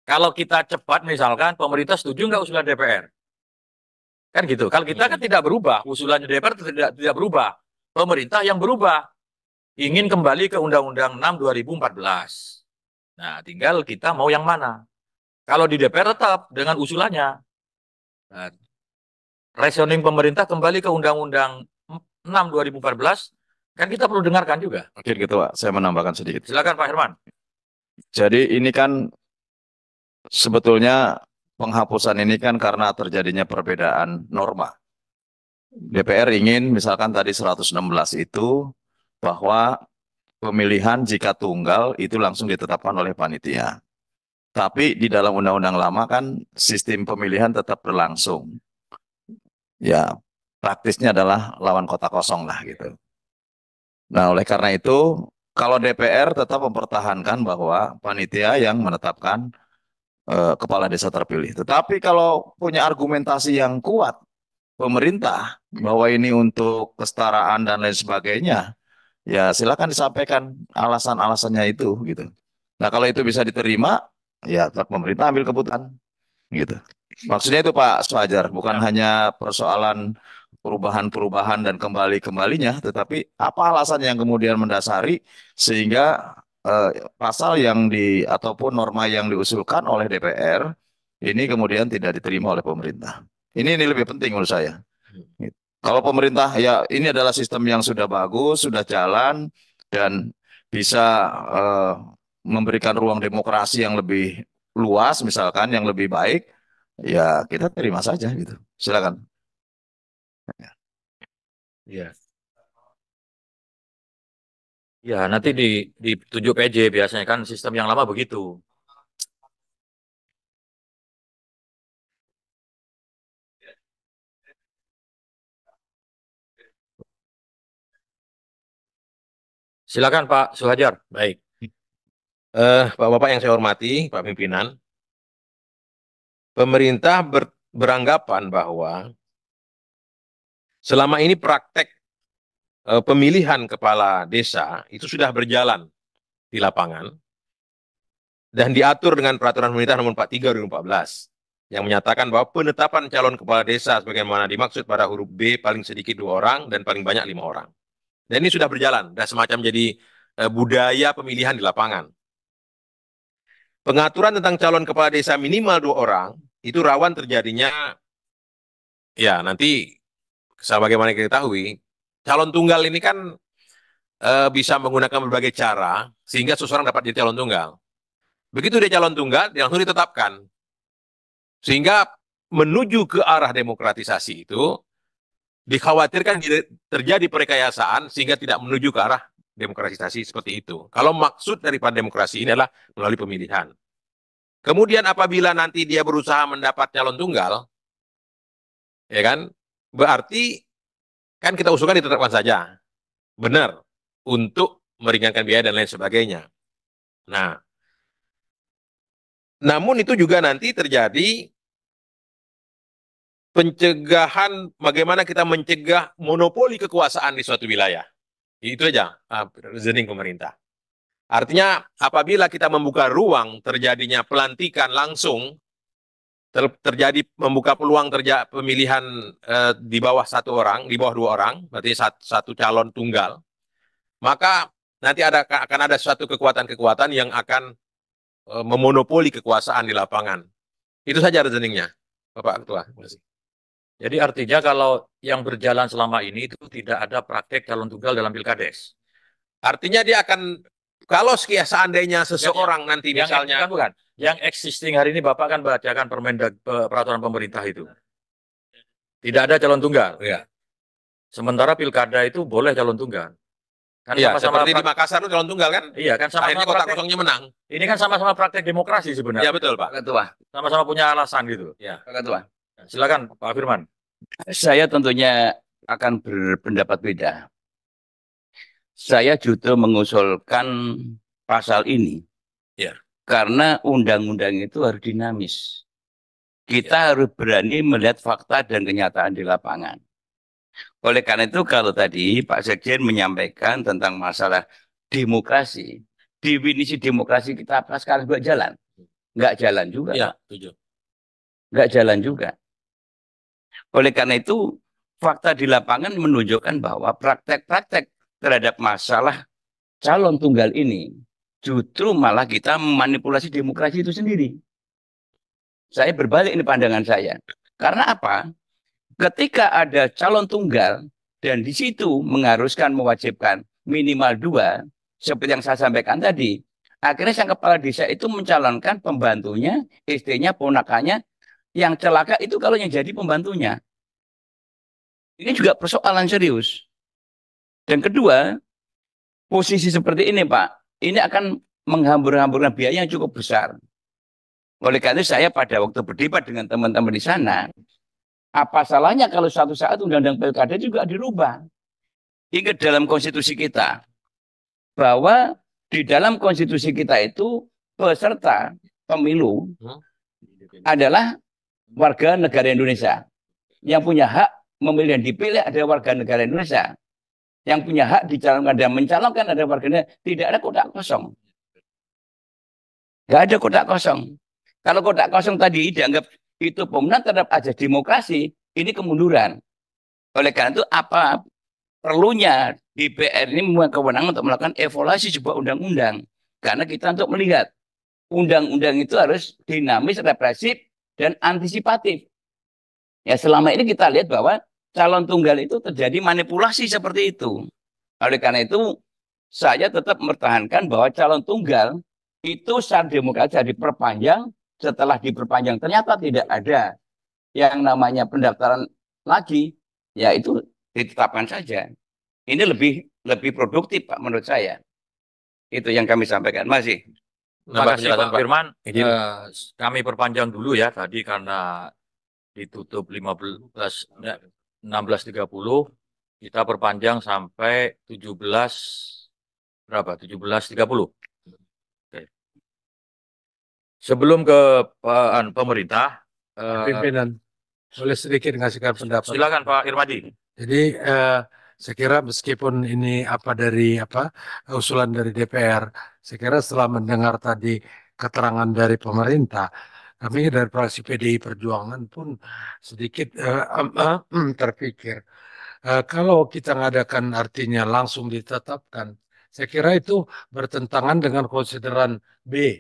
kalau kita cepat misalkan pemerintah setuju nggak usulan DPR? Kan gitu. Kalau kita kan tidak berubah, usulannya DPR tidak berubah. Pemerintah yang berubah. Ingin kembali ke Undang-Undang 6 2014. Nah, tinggal kita mau yang mana. Kalau di DPR tetap dengan usulannya. Nah, reasoning pemerintah kembali ke Undang-Undang 6 2014, kan kita perlu dengarkan juga. Oke, gitu Pak. Saya menambahkan sedikit. Silakan Pak Herman. Jadi ini kan sebetulnya penghapusan ini kan karena terjadinya perbedaan norma. DPR ingin misalkan tadi 116 itu bahwa pemilihan jika tunggal itu langsung ditetapkan oleh panitia. Tapi di dalam undang-undang lama kan sistem pemilihan tetap berlangsung. Ya, praktisnya adalah lawan kota kosong lah gitu. Nah, oleh karena itu, kalau DPR tetap mempertahankan bahwa panitia yang menetapkan kepala desa terpilih. Tetapi kalau punya argumentasi yang kuat, pemerintah, bahwa ini untuk kesetaraan dan lain sebagainya, ya silakan disampaikan alasan-alasannya itu gitu. Nah kalau itu bisa diterima, ya pemerintah ambil keputusan gitu. Maksudnya itu Pak Suhajar, bukan hanya persoalan perubahan-perubahan dan kembali-kembalinya, tetapi apa alasan yang kemudian mendasari sehingga pasal yang ataupun norma yang diusulkan oleh DPR ini kemudian tidak diterima oleh pemerintah. Ini lebih penting menurut saya. Kalau pemerintah ya ini adalah sistem yang sudah bagus, sudah jalan dan bisa memberikan ruang demokrasi yang lebih luas misalkan yang lebih baik, ya kita terima saja gitu. Silakan. Iya. Ya, nanti ditunjuk PJ biasanya kan sistem yang lama begitu. Silakan Pak Suhajar. Baik. Bapak-bapak yang saya hormati, Pak Pimpinan, pemerintah beranggapan bahwa selama ini praktek pemilihan kepala desa itu sudah berjalan di lapangan dan diatur dengan peraturan pemerintah nomor 43 2014 yang menyatakan bahwa penetapan calon kepala desa sebagaimana dimaksud pada huruf B paling sedikit 2 orang dan paling banyak 5 orang. Dan ini sudah berjalan, dan semacam jadi budaya pemilihan di lapangan. Pengaturan tentang calon kepala desa minimal 2 orang itu rawan terjadinya, ya nanti sebagaimana kita ketahui, calon tunggal ini kan bisa menggunakan berbagai cara sehingga seseorang dapat jadi calon tunggal. Begitu dia calon tunggal, dia langsung ditetapkan. Sehingga menuju ke arah demokratisasi itu dikhawatirkan terjadi perekayasaan sehingga tidak menuju ke arah demokratisasi seperti itu. Kalau maksud daripada demokrasi ini adalah melalui pemilihan. Kemudian apabila nanti dia berusaha mendapat calon tunggal, ya kan, berarti kan kita usulkan ditetapkan saja. Benar, untuk meringankan biaya dan lain sebagainya. Nah, namun itu juga nanti terjadi pencegahan, bagaimana kita mencegah monopoli kekuasaan di suatu wilayah. Itu aja reasoning pemerintah. Artinya apabila kita membuka ruang terjadinya pelantikan langsung, terjadi membuka peluang pemilihan di bawah 1 orang, di bawah 2 orang, berarti satu calon tunggal, maka nanti akan ada suatu kekuatan-kekuatan yang akan memonopoli kekuasaan di lapangan. Itu saja reasoningnya, Bapak Ketua. Terima kasih. Jadi artinya kalau yang berjalan selama ini itu tidak ada praktek calon tunggal dalam pilkades. Artinya dia akan, kalau seandainya seseorang nanti misalnya, bukan, yang existing hari ini Bapak kan bacakan peraturan pemerintah itu. Tidak ada calon tunggal. Ya. Sementara pilkada itu boleh calon tunggal. Kan iya, sama-sama seperti di Makassar itu calon tunggal kan? Iya, kan sama-sama akhirnya kota kosongnya menang. Ini kan sama-sama praktek demokrasi sebenarnya. Iya betul Pak. Ketua. Sama-sama punya alasan gitu. Ya. Pak Ketua. Silakan Pak Firman. Saya tentunya akan berpendapat beda. Saya justru mengusulkan pasal ini. Ya. Karena undang-undang itu harus dinamis. Kita harus berani melihat fakta dan kenyataan di lapangan. Oleh karena itu kalau tadi Pak Sekjen menyampaikan tentang masalah demokrasi, definisi demokrasi kita apa sekarang nggak jalan? Nggak jalan juga. Ya, setuju. Nggak jalan juga. Oleh karena itu fakta di lapangan menunjukkan bahwa praktek-praktek terhadap masalah calon tunggal ini justru malah kita memanipulasi demokrasi itu sendiri. Saya berbalik ini pandangan saya. Karena apa? Ketika ada calon tunggal dan di situ mengharuskan mewajibkan minimal 2, seperti yang saya sampaikan tadi, akhirnya sang kepala desa itu mencalonkan pembantunya, istrinya, ponakannya, yang celaka itu kalau yang jadi pembantunya. Ini juga persoalan serius. Dan kedua, posisi seperti ini Pak, ini akan menghambur-hamburkan biaya yang cukup besar. Oleh karena itu saya pada waktu berdebat dengan teman-teman di sana, apa salahnya kalau suatu saat undang-undang pilkada juga dirubah. Ingat dalam konstitusi kita, bahwa di dalam konstitusi kita itu peserta pemilu adalah warga negara Indonesia. Yang punya hak memilih dan dipilih adalah warga negara Indonesia. Yang punya hak dicalonkan dan mencalonkan adalah warga negara. Tidak ada kotak kosong. Nggak ada kotak kosong. Kalau kotak kosong tadi dianggap itu pemenang terhadap ajas demokrasi, ini kemunduran. Oleh karena itu apa perlunya DPR ini mempunyai kewenangan untuk melakukan evaluasi sebuah undang-undang. Karena kita untuk melihat undang-undang itu harus dinamis, represif, dan antisipatif. Ya selama ini kita lihat bahwa calon tunggal itu terjadi manipulasi seperti itu. Oleh karena itu saya tetap mempertahankan bahwa calon tunggal itu secara demokrasi diperpanjang. Setelah diperpanjang ternyata tidak ada yang namanya pendaftaran lagi, ya itu ditetapkan saja. Ini lebih produktif Pak menurut saya. Itu yang kami sampaikan. Masih. Terima Nambah kasih penjelasan, Pak Pak. Firman. Izin. Kami perpanjang dulu ya tadi karena ditutup 16.30, kita perpanjang sampai 17.30. Oke. Sebelum ke pemerintah, Pimpinan, boleh sedikit ngasihkan pendapat. silakan Pak Irmadi. Jadi saya kira meskipun ini usulan dari DPR, saya kira setelah mendengar tadi keterangan dari pemerintah, kami dari fraksi PDI Perjuangan pun sedikit terpikir kalau kita ngadakan artinya langsung ditetapkan, saya kira itu bertentangan dengan konsideran B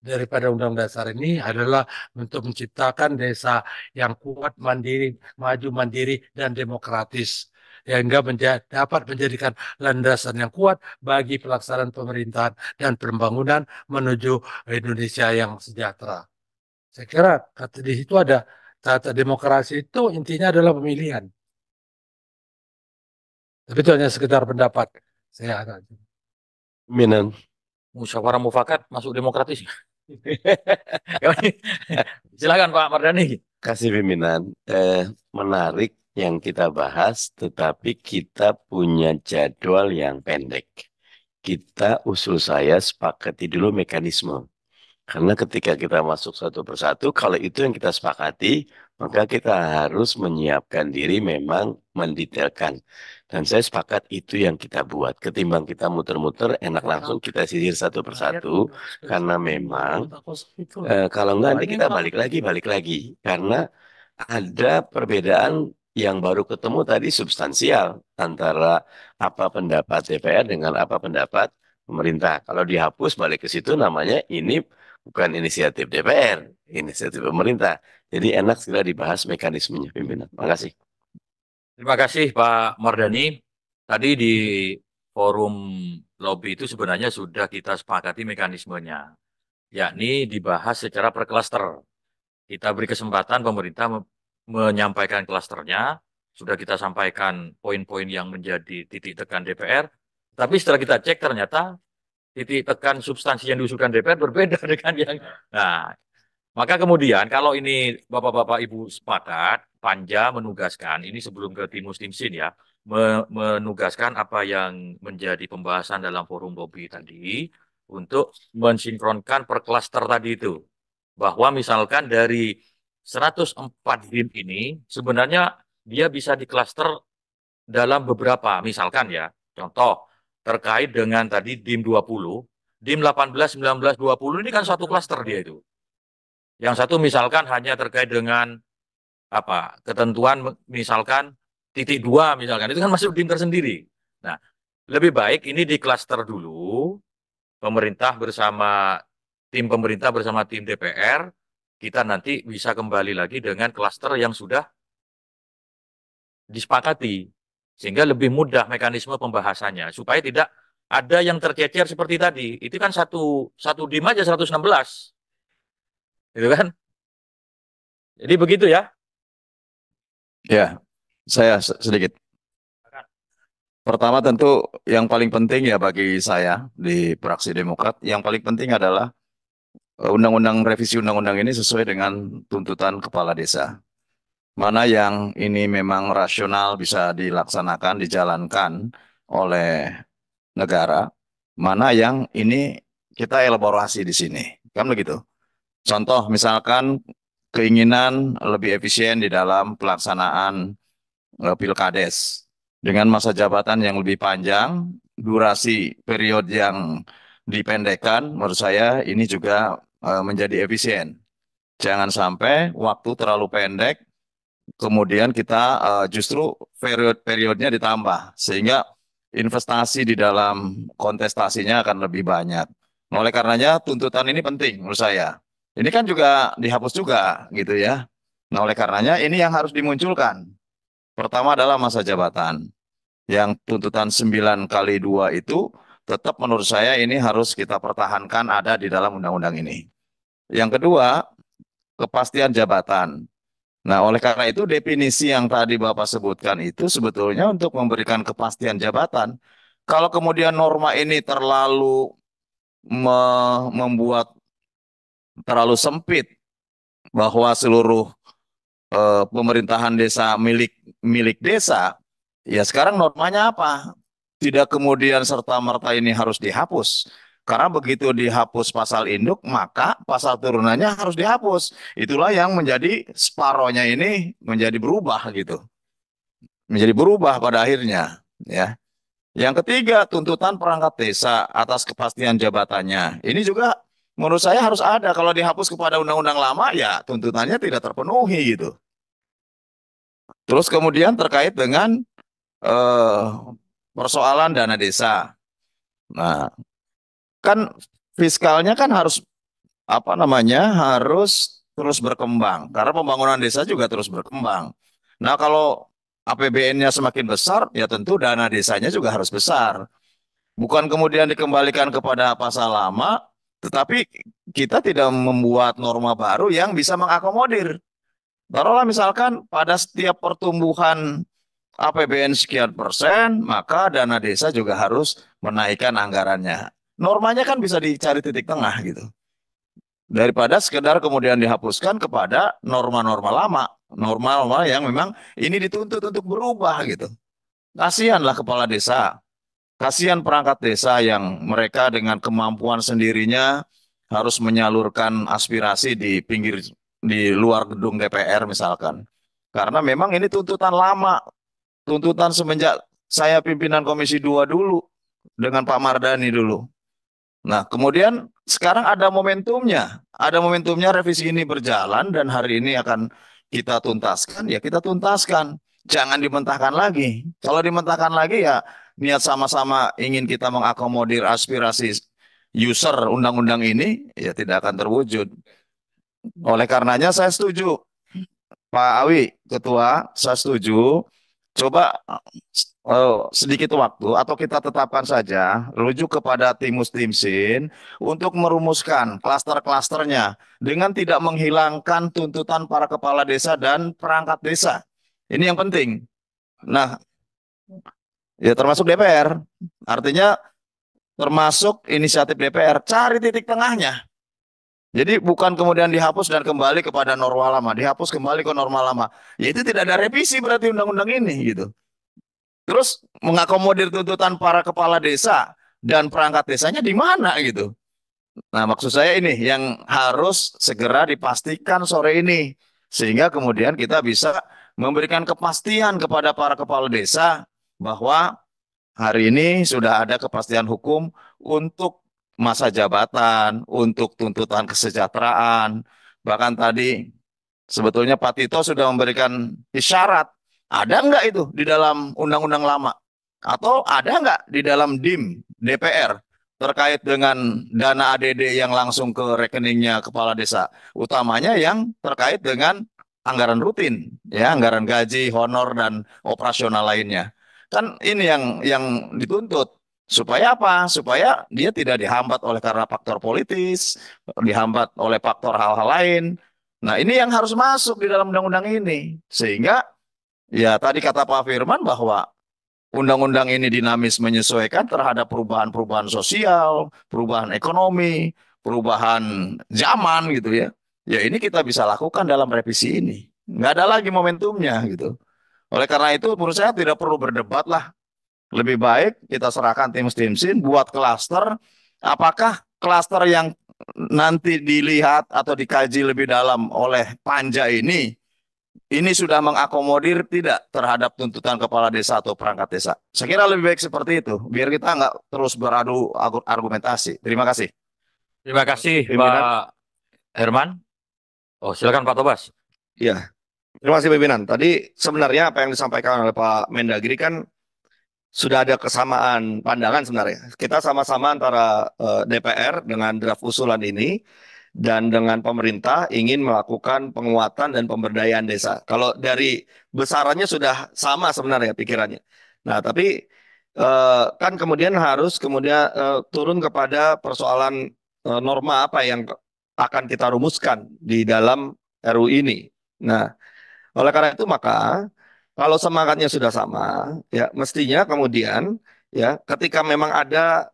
daripada Undang Dasar ini adalah untuk menciptakan desa yang kuat, mandiri, maju, mandiri, dan demokratis. Sehingga dapat menjadikan landasan yang kuat bagi pelaksanaan pemerintahan dan pembangunan menuju Indonesia yang sejahtera. Saya kira di situ ada tata demokrasi itu intinya adalah pemilihan. Tapi itu hanya sekedar pendapat. Saya ada. Pimpinan. Musyawarah mufakat masuk demokratis. Silakan Pak Mardhani. Kasih pimpinan, menarik yang kita bahas, tetapi kita punya jadwal yang pendek. Usul saya sepakati dulu mekanisme. Karena ketika kita masuk satu persatu, kalau itu yang kita sepakati, maka kita harus menyiapkan diri memang mendetailkan. Dan saya sepakat itu yang kita buat. Ketimbang kita muter-muter, enak langsung kita sisir satu persatu. Karena memang, kalau enggak nanti kita balik lagi. Karena ada perbedaan yang baru ketemu tadi substansial antara apa pendapat DPR dengan apa pendapat pemerintah. Kalau dihapus balik ke situ namanya ini bukan inisiatif DPR, inisiatif pemerintah. Jadi enak segera dibahas mekanismenya, pimpinan. Terima kasih. Terima kasih Pak Mardhani. Tadi di forum lobby itu sebenarnya sudah kita sepakati mekanismenya, yakni dibahas secara per klaster. Kita beri kesempatan pemerintah menyampaikan klasternya, sudah kita sampaikan poin-poin yang menjadi titik tekan DPR, tapi setelah kita cek ternyata titik tekan substansi yang diusulkan DPR berbeda dengan yang... Nah, maka kemudian kalau ini Bapak-Bapak Ibu sepakat, Panja menugaskan, ini sebelum ke Timus Timsin ya, menugaskan apa yang menjadi pembahasan dalam forum lobby tadi untuk mensinkronkan per klaster tadi itu. Bahwa misalkan dari 104 DIM ini sebenarnya dia bisa diklaster dalam beberapa, misalkan ya, contoh, terkait dengan tadi DIM 20, DIM 18, 19, 20 ini kan satu klaster dia itu. Yang satu misalkan hanya terkait dengan ketentuan misalkan titik 2 misalkan, itu kan masuk DIM tersendiri. Nah, lebih baik ini di klaster dulu, pemerintah bersama tim DPR, kita nanti bisa kembali lagi dengan klaster yang sudah disepakati. Sehingga lebih mudah mekanisme pembahasannya. Supaya tidak ada yang tercecer seperti tadi. Itu kan satu DIM aja 116. Gitu kan? Jadi begitu ya. Ya, saya sedikit. Pertama tentu yang paling penting ya bagi saya di fraksi Demokrat, yang paling penting adalah revisi undang-undang ini sesuai dengan tuntutan kepala desa. Mana yang ini memang rasional bisa dilaksanakan, dijalankan oleh negara, mana yang ini kita elaborasi di sini. Kan begitu. Contoh misalkan keinginan lebih efisien di dalam pelaksanaan pilkades dengan masa jabatan yang lebih panjang, durasi periode yang dipendekkan, menurut saya ini juga menjadi efisien. Jangan sampai waktu terlalu pendek, kemudian kita justru periodenya ditambah, sehingga investasi di dalam kontestasinya akan lebih banyak. Oleh karenanya tuntutan ini penting menurut saya. Ini kan juga dihapus juga gitu ya. Nah oleh karenanya ini yang harus dimunculkan. Pertama adalah masa jabatan. Yang tuntutan 9x2 itu tetap menurut saya ini harus kita pertahankan ada di dalam undang-undang ini. Yang kedua, kepastian jabatan. Nah, oleh karena itu definisi yang tadi Bapak sebutkan itu sebetulnya untuk memberikan kepastian jabatan. Kalau kemudian norma ini terlalu membuat terlalu sempit bahwa seluruh pemerintahan desa milik milik desa, ya sekarang normanya apa? Tidak kemudian serta-merta ini harus dihapus. Karena begitu dihapus pasal induk, maka pasal turunannya harus dihapus. Itulah yang menjadi separohnya ini menjadi berubah gitu. Menjadi berubah pada akhirnya, ya. Yang ketiga, tuntutan perangkat desa atas kepastian jabatannya. Ini juga menurut saya harus ada. Kalau dihapus kepada undang-undang lama, ya tuntutannya tidak terpenuhi gitu. Terus kemudian terkait dengan eh, persoalan dana desa. Nah, kan fiskalnya kan harus apa namanya harus terus berkembang karena pembangunan desa juga terus berkembang. Nah, kalau APBN-nya semakin besar, ya tentu dana desanya juga harus besar. Bukan kemudian dikembalikan kepada pasal lama, tetapi kita tidak membuat norma baru yang bisa mengakomodir. Taruhlah misalkan pada setiap pertumbuhan APBN sekian persen, maka dana desa juga harus menaikkan anggarannya. Normanya kan bisa dicari titik tengah gitu. Daripada sekedar kemudian dihapuskan kepada norma-norma lama, norma-norma yang memang ini dituntut untuk berubah gitu. Kasihanlah kepala desa, kasihan perangkat desa yang mereka dengan kemampuan sendirinya harus menyalurkan aspirasi di pinggir di luar gedung DPR misalkan. Karena memang ini tuntutan lama, tuntutan semenjak saya pimpinan Komisi 2 dulu dengan Pak Mardani dulu. Nah, kemudian sekarang ada momentumnya. Ada momentumnya revisi ini berjalan dan hari ini akan kita tuntaskan, ya kita tuntaskan. Jangan dimentahkan lagi. Kalau dimentahkan lagi ya niat sama-sama ingin kita mengakomodir aspirasi user undang-undang ini, ya tidak akan terwujud. Oleh karenanya saya setuju. Pak Awi, Ketua, saya setuju. Coba sedikit waktu atau kita tetapkan saja rujuk kepada Timus Timsin untuk merumuskan klaster-klasternya dengan tidak menghilangkan tuntutan para kepala desa dan perangkat desa. Ini yang penting. Nah, ya termasuk DPR. Artinya termasuk inisiatif DPR. Cari titik tengahnya. Jadi bukan kemudian dihapus dan kembali kepada norma lama, dihapus kembali ke norma lama. Ya itu tidak ada revisi berarti undang-undang ini gitu. Terus mengakomodir tuntutan para kepala desa dan perangkat desanya di mana gitu. Nah, maksud saya ini yang harus segera dipastikan sore ini sehingga kemudian kita bisa memberikan kepastian kepada para kepala desa bahwa hari ini sudah ada kepastian hukum untuk masa jabatan, untuk tuntutan kesejahteraan. Bahkan tadi sebetulnya Pak Tito sudah memberikan isyarat. Ada nggak itu di dalam undang-undang lama? Atau ada nggak di dalam DIM DPR terkait dengan dana ADD yang langsung ke rekeningnya kepala desa? Utamanya yang terkait dengan anggaran rutin, ya anggaran gaji, honor, dan operasional lainnya. Kan ini yang dituntut. Supaya apa? Supaya dia tidak dihambat oleh karena faktor politis, dihambat oleh faktor hal-hal lain. Nah, ini yang harus masuk di dalam undang-undang ini. Sehingga, ya tadi kata Pak Firman bahwa undang-undang ini dinamis menyesuaikan terhadap perubahan-perubahan sosial, perubahan ekonomi, perubahan zaman gitu ya. Ya ini kita bisa lakukan dalam revisi ini. Nggak ada lagi momentumnya gitu. Oleh karena itu menurut saya tidak perlu berdebat lah. Lebih baik kita serahkan tim Timsin buat klaster. Apakah klaster yang nanti dilihat atau dikaji lebih dalam oleh Panja ini sudah mengakomodir tidak terhadap tuntutan kepala desa atau perangkat desa? Saya kira lebih baik seperti itu, biar kita nggak terus beradu argumentasi. Terima kasih. Terima kasih Pimpinan. Pak Herman. Oh, silakan Pak Tobas. Iya, terima kasih pimpinan. Tadi sebenarnya apa yang disampaikan oleh Pak Mendagri kan sudah ada kesamaan pandangan sebenarnya. Kita sama-sama antara DPR dengan draft usulan ini dan dengan pemerintah ingin melakukan penguatan dan pemberdayaan desa. Kalau dari besarannya sudah sama sebenarnya pikirannya. Nah, tapi kan kemudian harus turun kepada persoalan norma apa yang akan kita rumuskan di dalam RU ini. Nah, Oleh karena itu maka kalau semangatnya sudah sama, ya mestinya kemudian ya ketika memang ada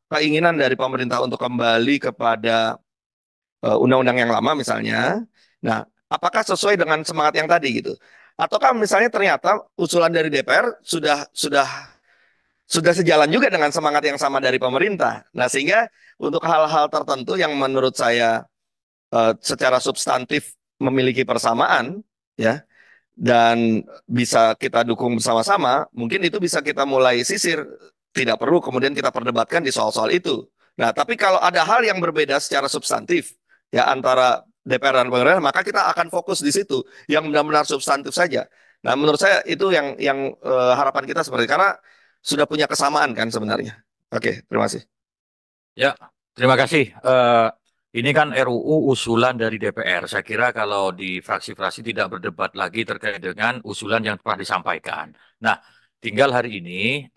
keinginan dari pemerintah untuk kembali kepada undang-undang yang lama misalnya, nah apakah sesuai dengan semangat yang tadi gitu? Ataukah misalnya ternyata usulan dari DPR sudah sejalan juga dengan semangat yang sama dari pemerintah. Nah, sehingga untuk hal-hal tertentu yang menurut saya secara substantif memiliki persamaan, ya, dan bisa kita dukung bersama-sama, mungkin itu bisa kita mulai sisir. Tidak perlu kemudian kita perdebatkan di soal-soal itu. Nah, tapi kalau ada hal yang berbeda secara substantif, ya antara DPR dan pemerintah, maka kita akan fokus di situ, yang benar-benar substantif saja. Nah, menurut saya itu yang harapan kita seperti karena sudah punya kesamaan kan sebenarnya. Oke, terima kasih. Ya, terima kasih. Ini kan RUU usulan dari DPR. Saya kira kalau di fraksi-fraksi tidak berdebat lagi terkait dengan usulan yang telah disampaikan. Nah, tinggal hari ini,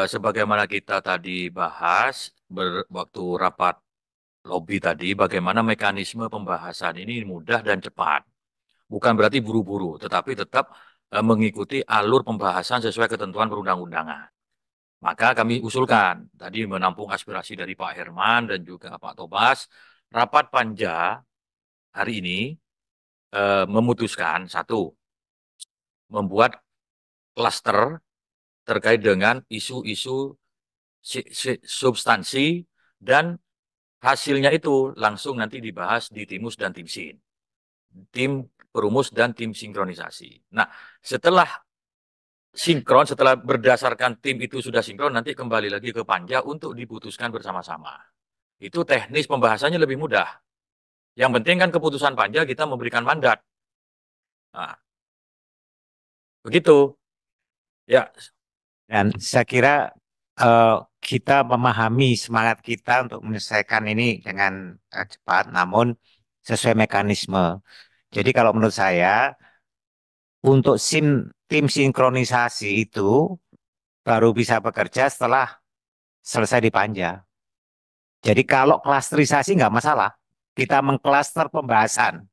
sebagaimana kita tadi bahas waktu rapat lobby tadi, bagaimana mekanisme pembahasan ini mudah dan cepat. Bukan berarti buru-buru, tetapi tetap mengikuti alur pembahasan sesuai ketentuan perundang-undangan. Maka kami usulkan, tadi menampung aspirasi dari Pak Herman dan juga Pak Tobas, rapat panja hari ini memutuskan, satu, membuat klaster terkait dengan isu-isu substansi dan hasilnya itu langsung nanti dibahas di Timus dan Timsin. Tim perumus dan tim sinkronisasi. Nah, setelah sinkron, setelah berdasarkan tim itu sudah sinkron, nanti kembali lagi ke panja untuk diputuskan bersama-sama. Itu teknis pembahasannya lebih mudah. Yang penting kan keputusan panja kita memberikan mandat. Nah, begitu. Ya. Dan saya kira kita memahami semangat kita untuk menyelesaikan ini dengan cepat, namun sesuai mekanisme. Jadi kalau menurut saya, untuk tim sinkronisasi itu baru bisa bekerja setelah selesai di panja. Jadi kalau klasterisasi nggak masalah, kita mengklaster pembahasan,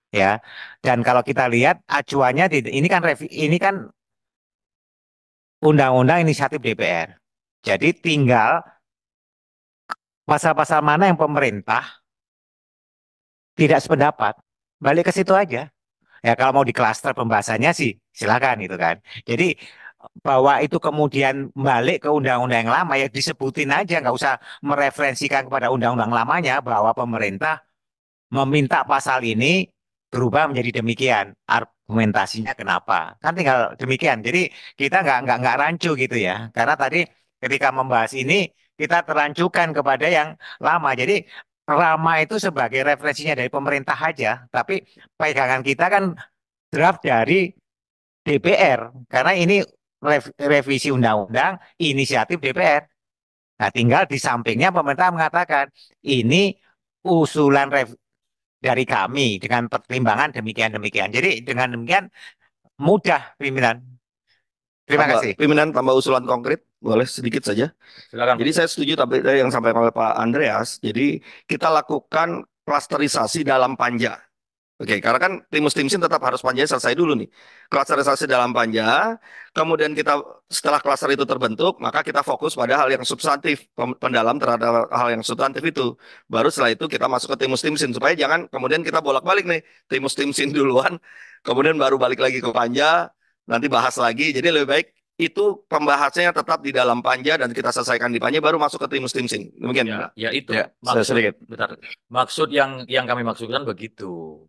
ya. Dan kalau kita lihat acuannya ini kan undang-undang inisiatif DPR. Jadi tinggal pasal-pasal mana yang pemerintah tidak sependapat, balik ke situ aja. Ya kalau mau diklaster pembahasannya sih silakan gitu kan. Jadi bahwa itu kemudian balik ke undang-undang yang lama ya disebutin aja, nggak usah mereferensikan kepada undang-undang lamanya bahwa pemerintah meminta pasal ini berubah menjadi demikian. Argumentasinya kenapa? Kan tinggal demikian. Jadi kita nggak rancu gitu ya. Karena tadi ketika membahas ini kita terancukan kepada yang lama. Jadi lama itu sebagai referensinya dari pemerintah aja. Tapi pegangan kita kan draft dari DPR. Karena ini revisi undang-undang inisiatif DPR. Nah, tinggal di sampingnya pemerintah mengatakan ini usulan dari kami dengan pertimbangan demikian-demikian. Jadi dengan demikian mudah pimpinan. Terima kasih. Pimpinan tambah usulan konkret, boleh sedikit saja. Silakan. Jadi saya setuju tapi yang disampaikan oleh Pak Andreas. Jadi kita lakukan klasterisasi dalam panja. Oke, karena kan Timus Timsin tetap harus panjanya selesai dulu nih. Klasterisasi dalam panja, kemudian kita setelah klaster itu terbentuk, maka kita fokus pada hal yang substantif, pendalam terhadap hal yang substantif itu. Baru setelah itu kita masuk ke Timus Timsin, supaya jangan kemudian kita bolak-balik nih, Timus Timsin duluan, kemudian baru balik lagi ke panja, nanti bahas lagi. Jadi lebih baik itu pembahasannya tetap di dalam panja dan kita selesaikan di panja, baru masuk ke Timus Timsin. Demikian. Ya itu. Ya, saya sedikit. Bentar. Maksud yang kami maksudkan begitu.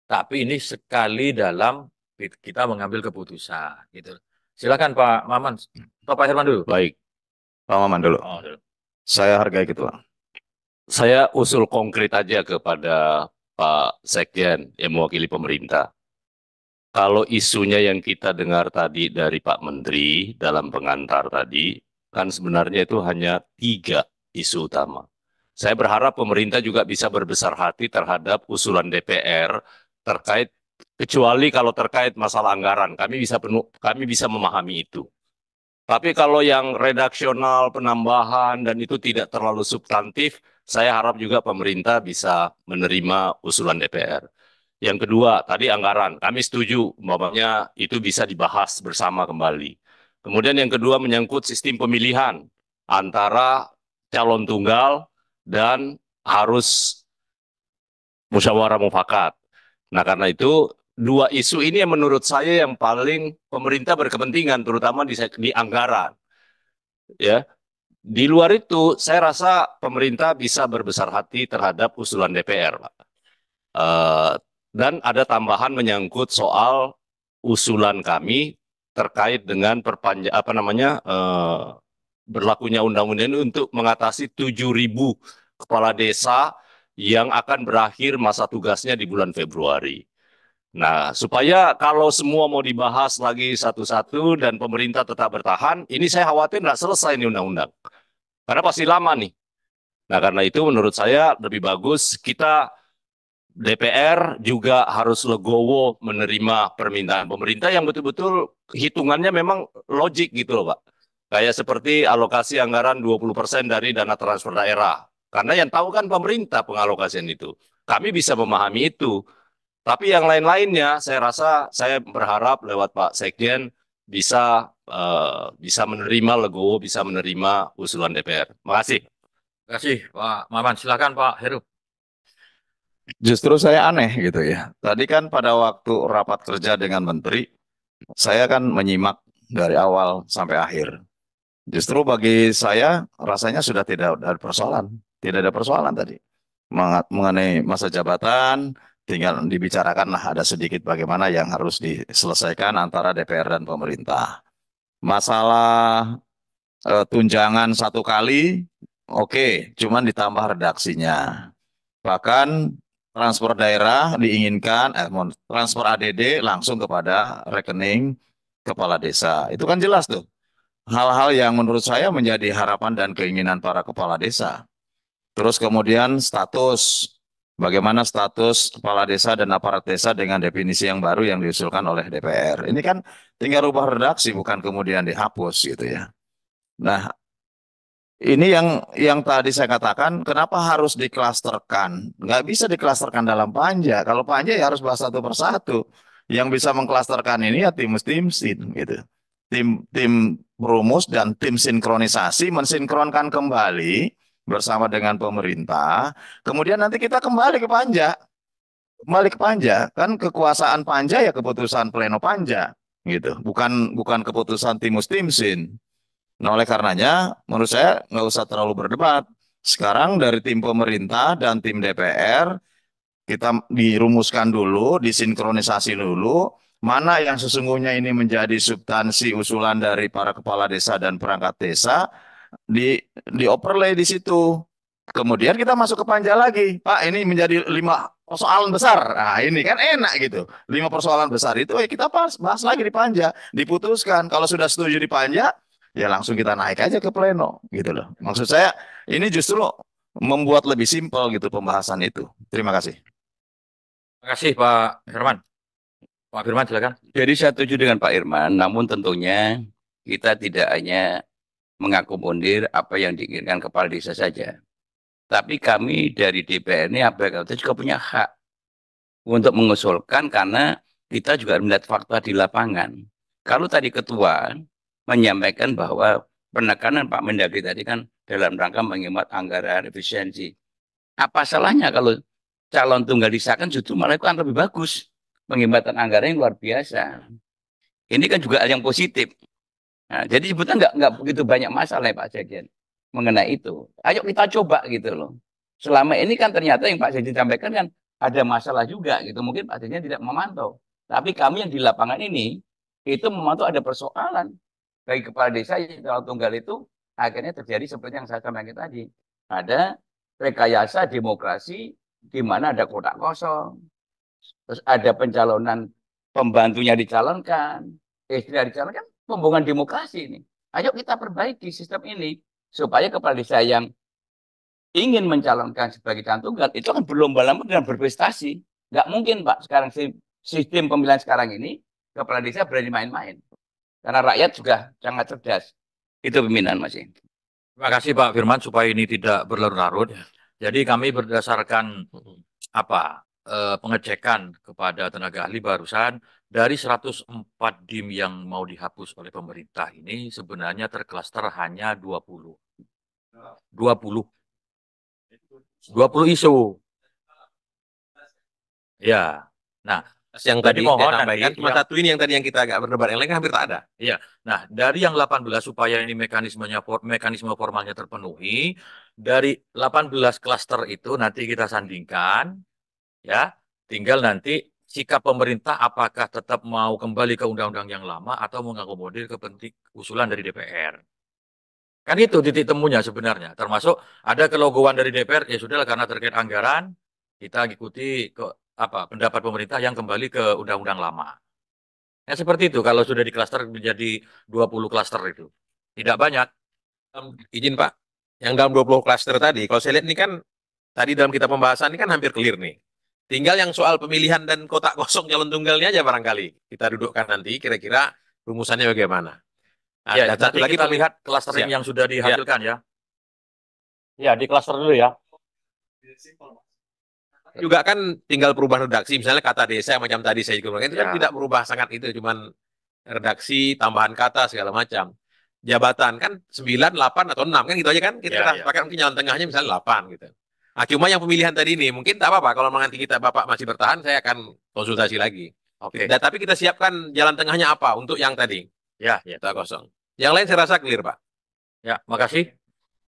Tapi ini sekali dalam kita mengambil keputusan, gitu. Silakan Pak Maman, Pak Herman dulu. Baik, Pak Maman dulu. Oh, dulu. Saya hargai Ketua. Saya usul konkret aja kepada Pak Sekjen yang mewakili pemerintah. Kalau isunya yang kita dengar tadi dari Pak Menteri dalam pengantar tadi, kan sebenarnya itu hanya 3 isu utama. Saya berharap pemerintah juga bisa berbesar hati terhadap usulan DPR terkait, kecuali kalau terkait masalah anggaran, kami bisa memahami itu. Tapi kalau yang redaksional, penambahan, dan itu tidak terlalu substantif, saya harap juga pemerintah bisa menerima usulan DPR. Yang kedua, tadi anggaran. Kami setuju, umpamanya itu bisa dibahas bersama kembali. Kemudian yang kedua menyangkut sistem pemilihan antara calon tunggal dan harus musyawarah mufakat. Nah, karena itu dua isu ini yang menurut saya yang paling pemerintah berkepentingan, terutama di anggaran. Ya, di luar itu saya rasa pemerintah bisa berbesar hati terhadap usulan DPR, Pak. Dan ada tambahan menyangkut soal usulan kami terkait dengan berlakunya undang-undang ini untuk mengatasi 7.000 kepala desa yang akan berakhir masa tugasnya di bulan Februari. Nah, supaya kalau semua mau dibahas lagi satu-satu dan pemerintah tetap bertahan, ini saya khawatir nggak selesai ini undang-undang. Karena pasti lama nih. Nah, karena itu menurut saya lebih bagus kita DPR juga harus legowo menerima permintaan pemerintah yang betul-betul hitungannya memang logik gitu loh, Pak. Kayak seperti alokasi anggaran 20% dari dana transfer daerah. Karena yang tahu kan pemerintah pengalokasian itu. Kami bisa memahami itu. Tapi yang lain-lainnya saya rasa saya berharap lewat Pak Sekjen bisa menerima legowo, bisa menerima usulan DPR. Makasih. Terima kasih Pak Maman. Silakan Pak Heru. Justru saya aneh gitu ya. Tadi kan pada waktu rapat kerja dengan menteri, saya kan menyimak dari awal sampai akhir. Justru bagi saya rasanya sudah tidak ada persoalan. Tidak ada persoalan tadi. Mengenai masa jabatan, tinggal dibicarakanlah ada sedikit bagaimana yang harus diselesaikan antara DPR dan pemerintah. Masalah tunjangan 1 kali, oke, cuman ditambah redaksinya. Bahkan transfer daerah diinginkan, transfer ADD langsung kepada rekening kepala desa. Itu kan jelas tuh. Hal-hal yang menurut saya menjadi harapan dan keinginan para kepala desa. Terus kemudian status, bagaimana status kepala desa dan aparat desa dengan definisi yang baru yang diusulkan oleh DPR. Ini kan tinggal rubah redaksi, bukan kemudian dihapus gitu ya. Nah, ini yang tadi saya katakan, kenapa harus diklasterkan? Nggak bisa diklasterkan dalam panja. Kalau panja ya harus bahas satu persatu. Yang bisa mengklasterkan ini ya tim gitu. Tim rumus dan tim sinkronisasi mensinkronkan kembali bersama dengan pemerintah. Kemudian nanti kita kembali ke panja. Kembali ke panja. Kan kekuasaan panja ya keputusan pleno panja gitu. Bukan keputusan timsin. Nah, oleh karenanya, menurut saya nggak usah terlalu berdebat. Sekarang dari tim pemerintah dan tim DPR, kita dirumuskan dulu, disinkronisasi dulu, mana yang sesungguhnya ini menjadi substansi usulan dari para kepala desa dan perangkat desa, di overlay di situ. Kemudian kita masuk ke panja lagi. Pak, ini menjadi 5 persoalan besar. Nah, ini kan enak gitu. 5 persoalan besar itu ya kita bahas lagi di panja. Diputuskan. Kalau sudah setuju di panja, ya langsung kita naik aja ke pleno gitu loh. Maksud saya ini justru membuat lebih simpel gitu pembahasan itu. Terima kasih. Terima kasih Pak Firman. Pak Firman silakan. Jadi saya setuju dengan Pak Irman, namun tentunya kita tidak hanya mengakomodir apa yang diinginkan kepala desa saja. Tapi kami dari DPR ini kita juga punya hak untuk mengusulkan karena kita juga melihat fakta di lapangan. Kalau tadi ketua menyampaikan bahwa penekanan Pak Mendagri tadi kan dalam rangka menghemat anggaran efisiensi. Apa salahnya kalau calon tunggal disahkan justru malah itu kan lebih bagus. Penghematan anggaran yang luar biasa. Ini kan juga hal yang positif. Nah, jadi sebetulnya nggak begitu banyak masalah ya Pak Sekjen mengenai itu. Ayo kita coba gitu loh. Selama ini kan ternyata yang Pak Sekjen sampaikan kan ada masalah juga gitu. Mungkin Pak Sekjen tidak memantau. Tapi kami yang di lapangan ini itu memantau ada persoalan. Bagi kepala desa yang calon tunggal itu akhirnya terjadi seperti yang saya sampaikan tadi. Ada rekayasa demokrasi di mana ada kotak kosong. Terus ada pencalonan pembantunya dicalonkan, istri dicalonkan, pembohongan demokrasi ini. Ayo kita perbaiki sistem ini supaya kepala desa yang ingin mencalonkan sebagai calon tunggal itu kan berlomba-lomba dan berprestasi. Nggak mungkin Pak sekarang sistem pemilihan sekarang ini kepala desa berani main-main. Karena rakyat juga sangat cerdas. Itu pembinaan Mas. Terima kasih Pak Firman supaya ini tidak berlarut-larut. Jadi kami berdasarkan apa pengecekan kepada tenaga ahli barusan, dari 104 DIM yang mau dihapus oleh pemerintah ini sebenarnya terklaster hanya 20. 20. 20 isu. Ya. Nah, Yang jadi tadi saya mohon sampaikan nanti cuma yang satu ini yang tadi yang kita agak berdebat, yang lain kan hampir tak ada. Iya. Nah, dari yang 18 supaya ini mekanisme formalnya terpenuhi, dari 18 klaster itu nanti kita sandingkan, ya. Tinggal nanti sikap pemerintah apakah tetap mau kembali ke undang-undang yang lama atau mengakomodir usulan dari DPR. Kan itu titik temunya sebenarnya. Termasuk ada kelogoan dari DPR, ya sudahlah karena terkait anggaran, kita ikuti pendapat pemerintah yang kembali ke undang-undang lama. Ya seperti itu kalau sudah diklaster menjadi 20 klaster itu. Tidak banyak. Izin Pak, yang dalam 20 klaster tadi, kalau saya lihat ini kan tadi dalam kita pembahasan ini kan hampir clear nih. Tinggal yang soal pemilihan dan kotak kosong calon tunggalnya aja barangkali. Kita dudukkan nanti kira-kira rumusannya bagaimana. Nah, Ya, dan satu nanti lagi kita lihat clustering Siap. yang sudah Ya. dihasilkan ya. Ya, di cluster dulu ya. Juga kan tinggal perubahan redaksi, misalnya kata desa macam tadi saya juga bilang, itu kan Ya. tidak berubah sangat itu, cuman redaksi, tambahan kata segala macam. Jabatan kan 9, 8 atau 6 kan gitu aja kan. Kita Ya. sepakat mungkin jalan tengahnya misalnya 8 gitu. Nah, cuma yang pemilihan tadi ini mungkin tak apa-apa kalau nanti Bapak masih bertahan saya akan konsultasi lagi. Oke. Tapi kita siapkan jalan tengahnya apa untuk yang tadi. Ya. Kotak kosong. Yang lain saya rasa clear, Pak. Ya, makasih.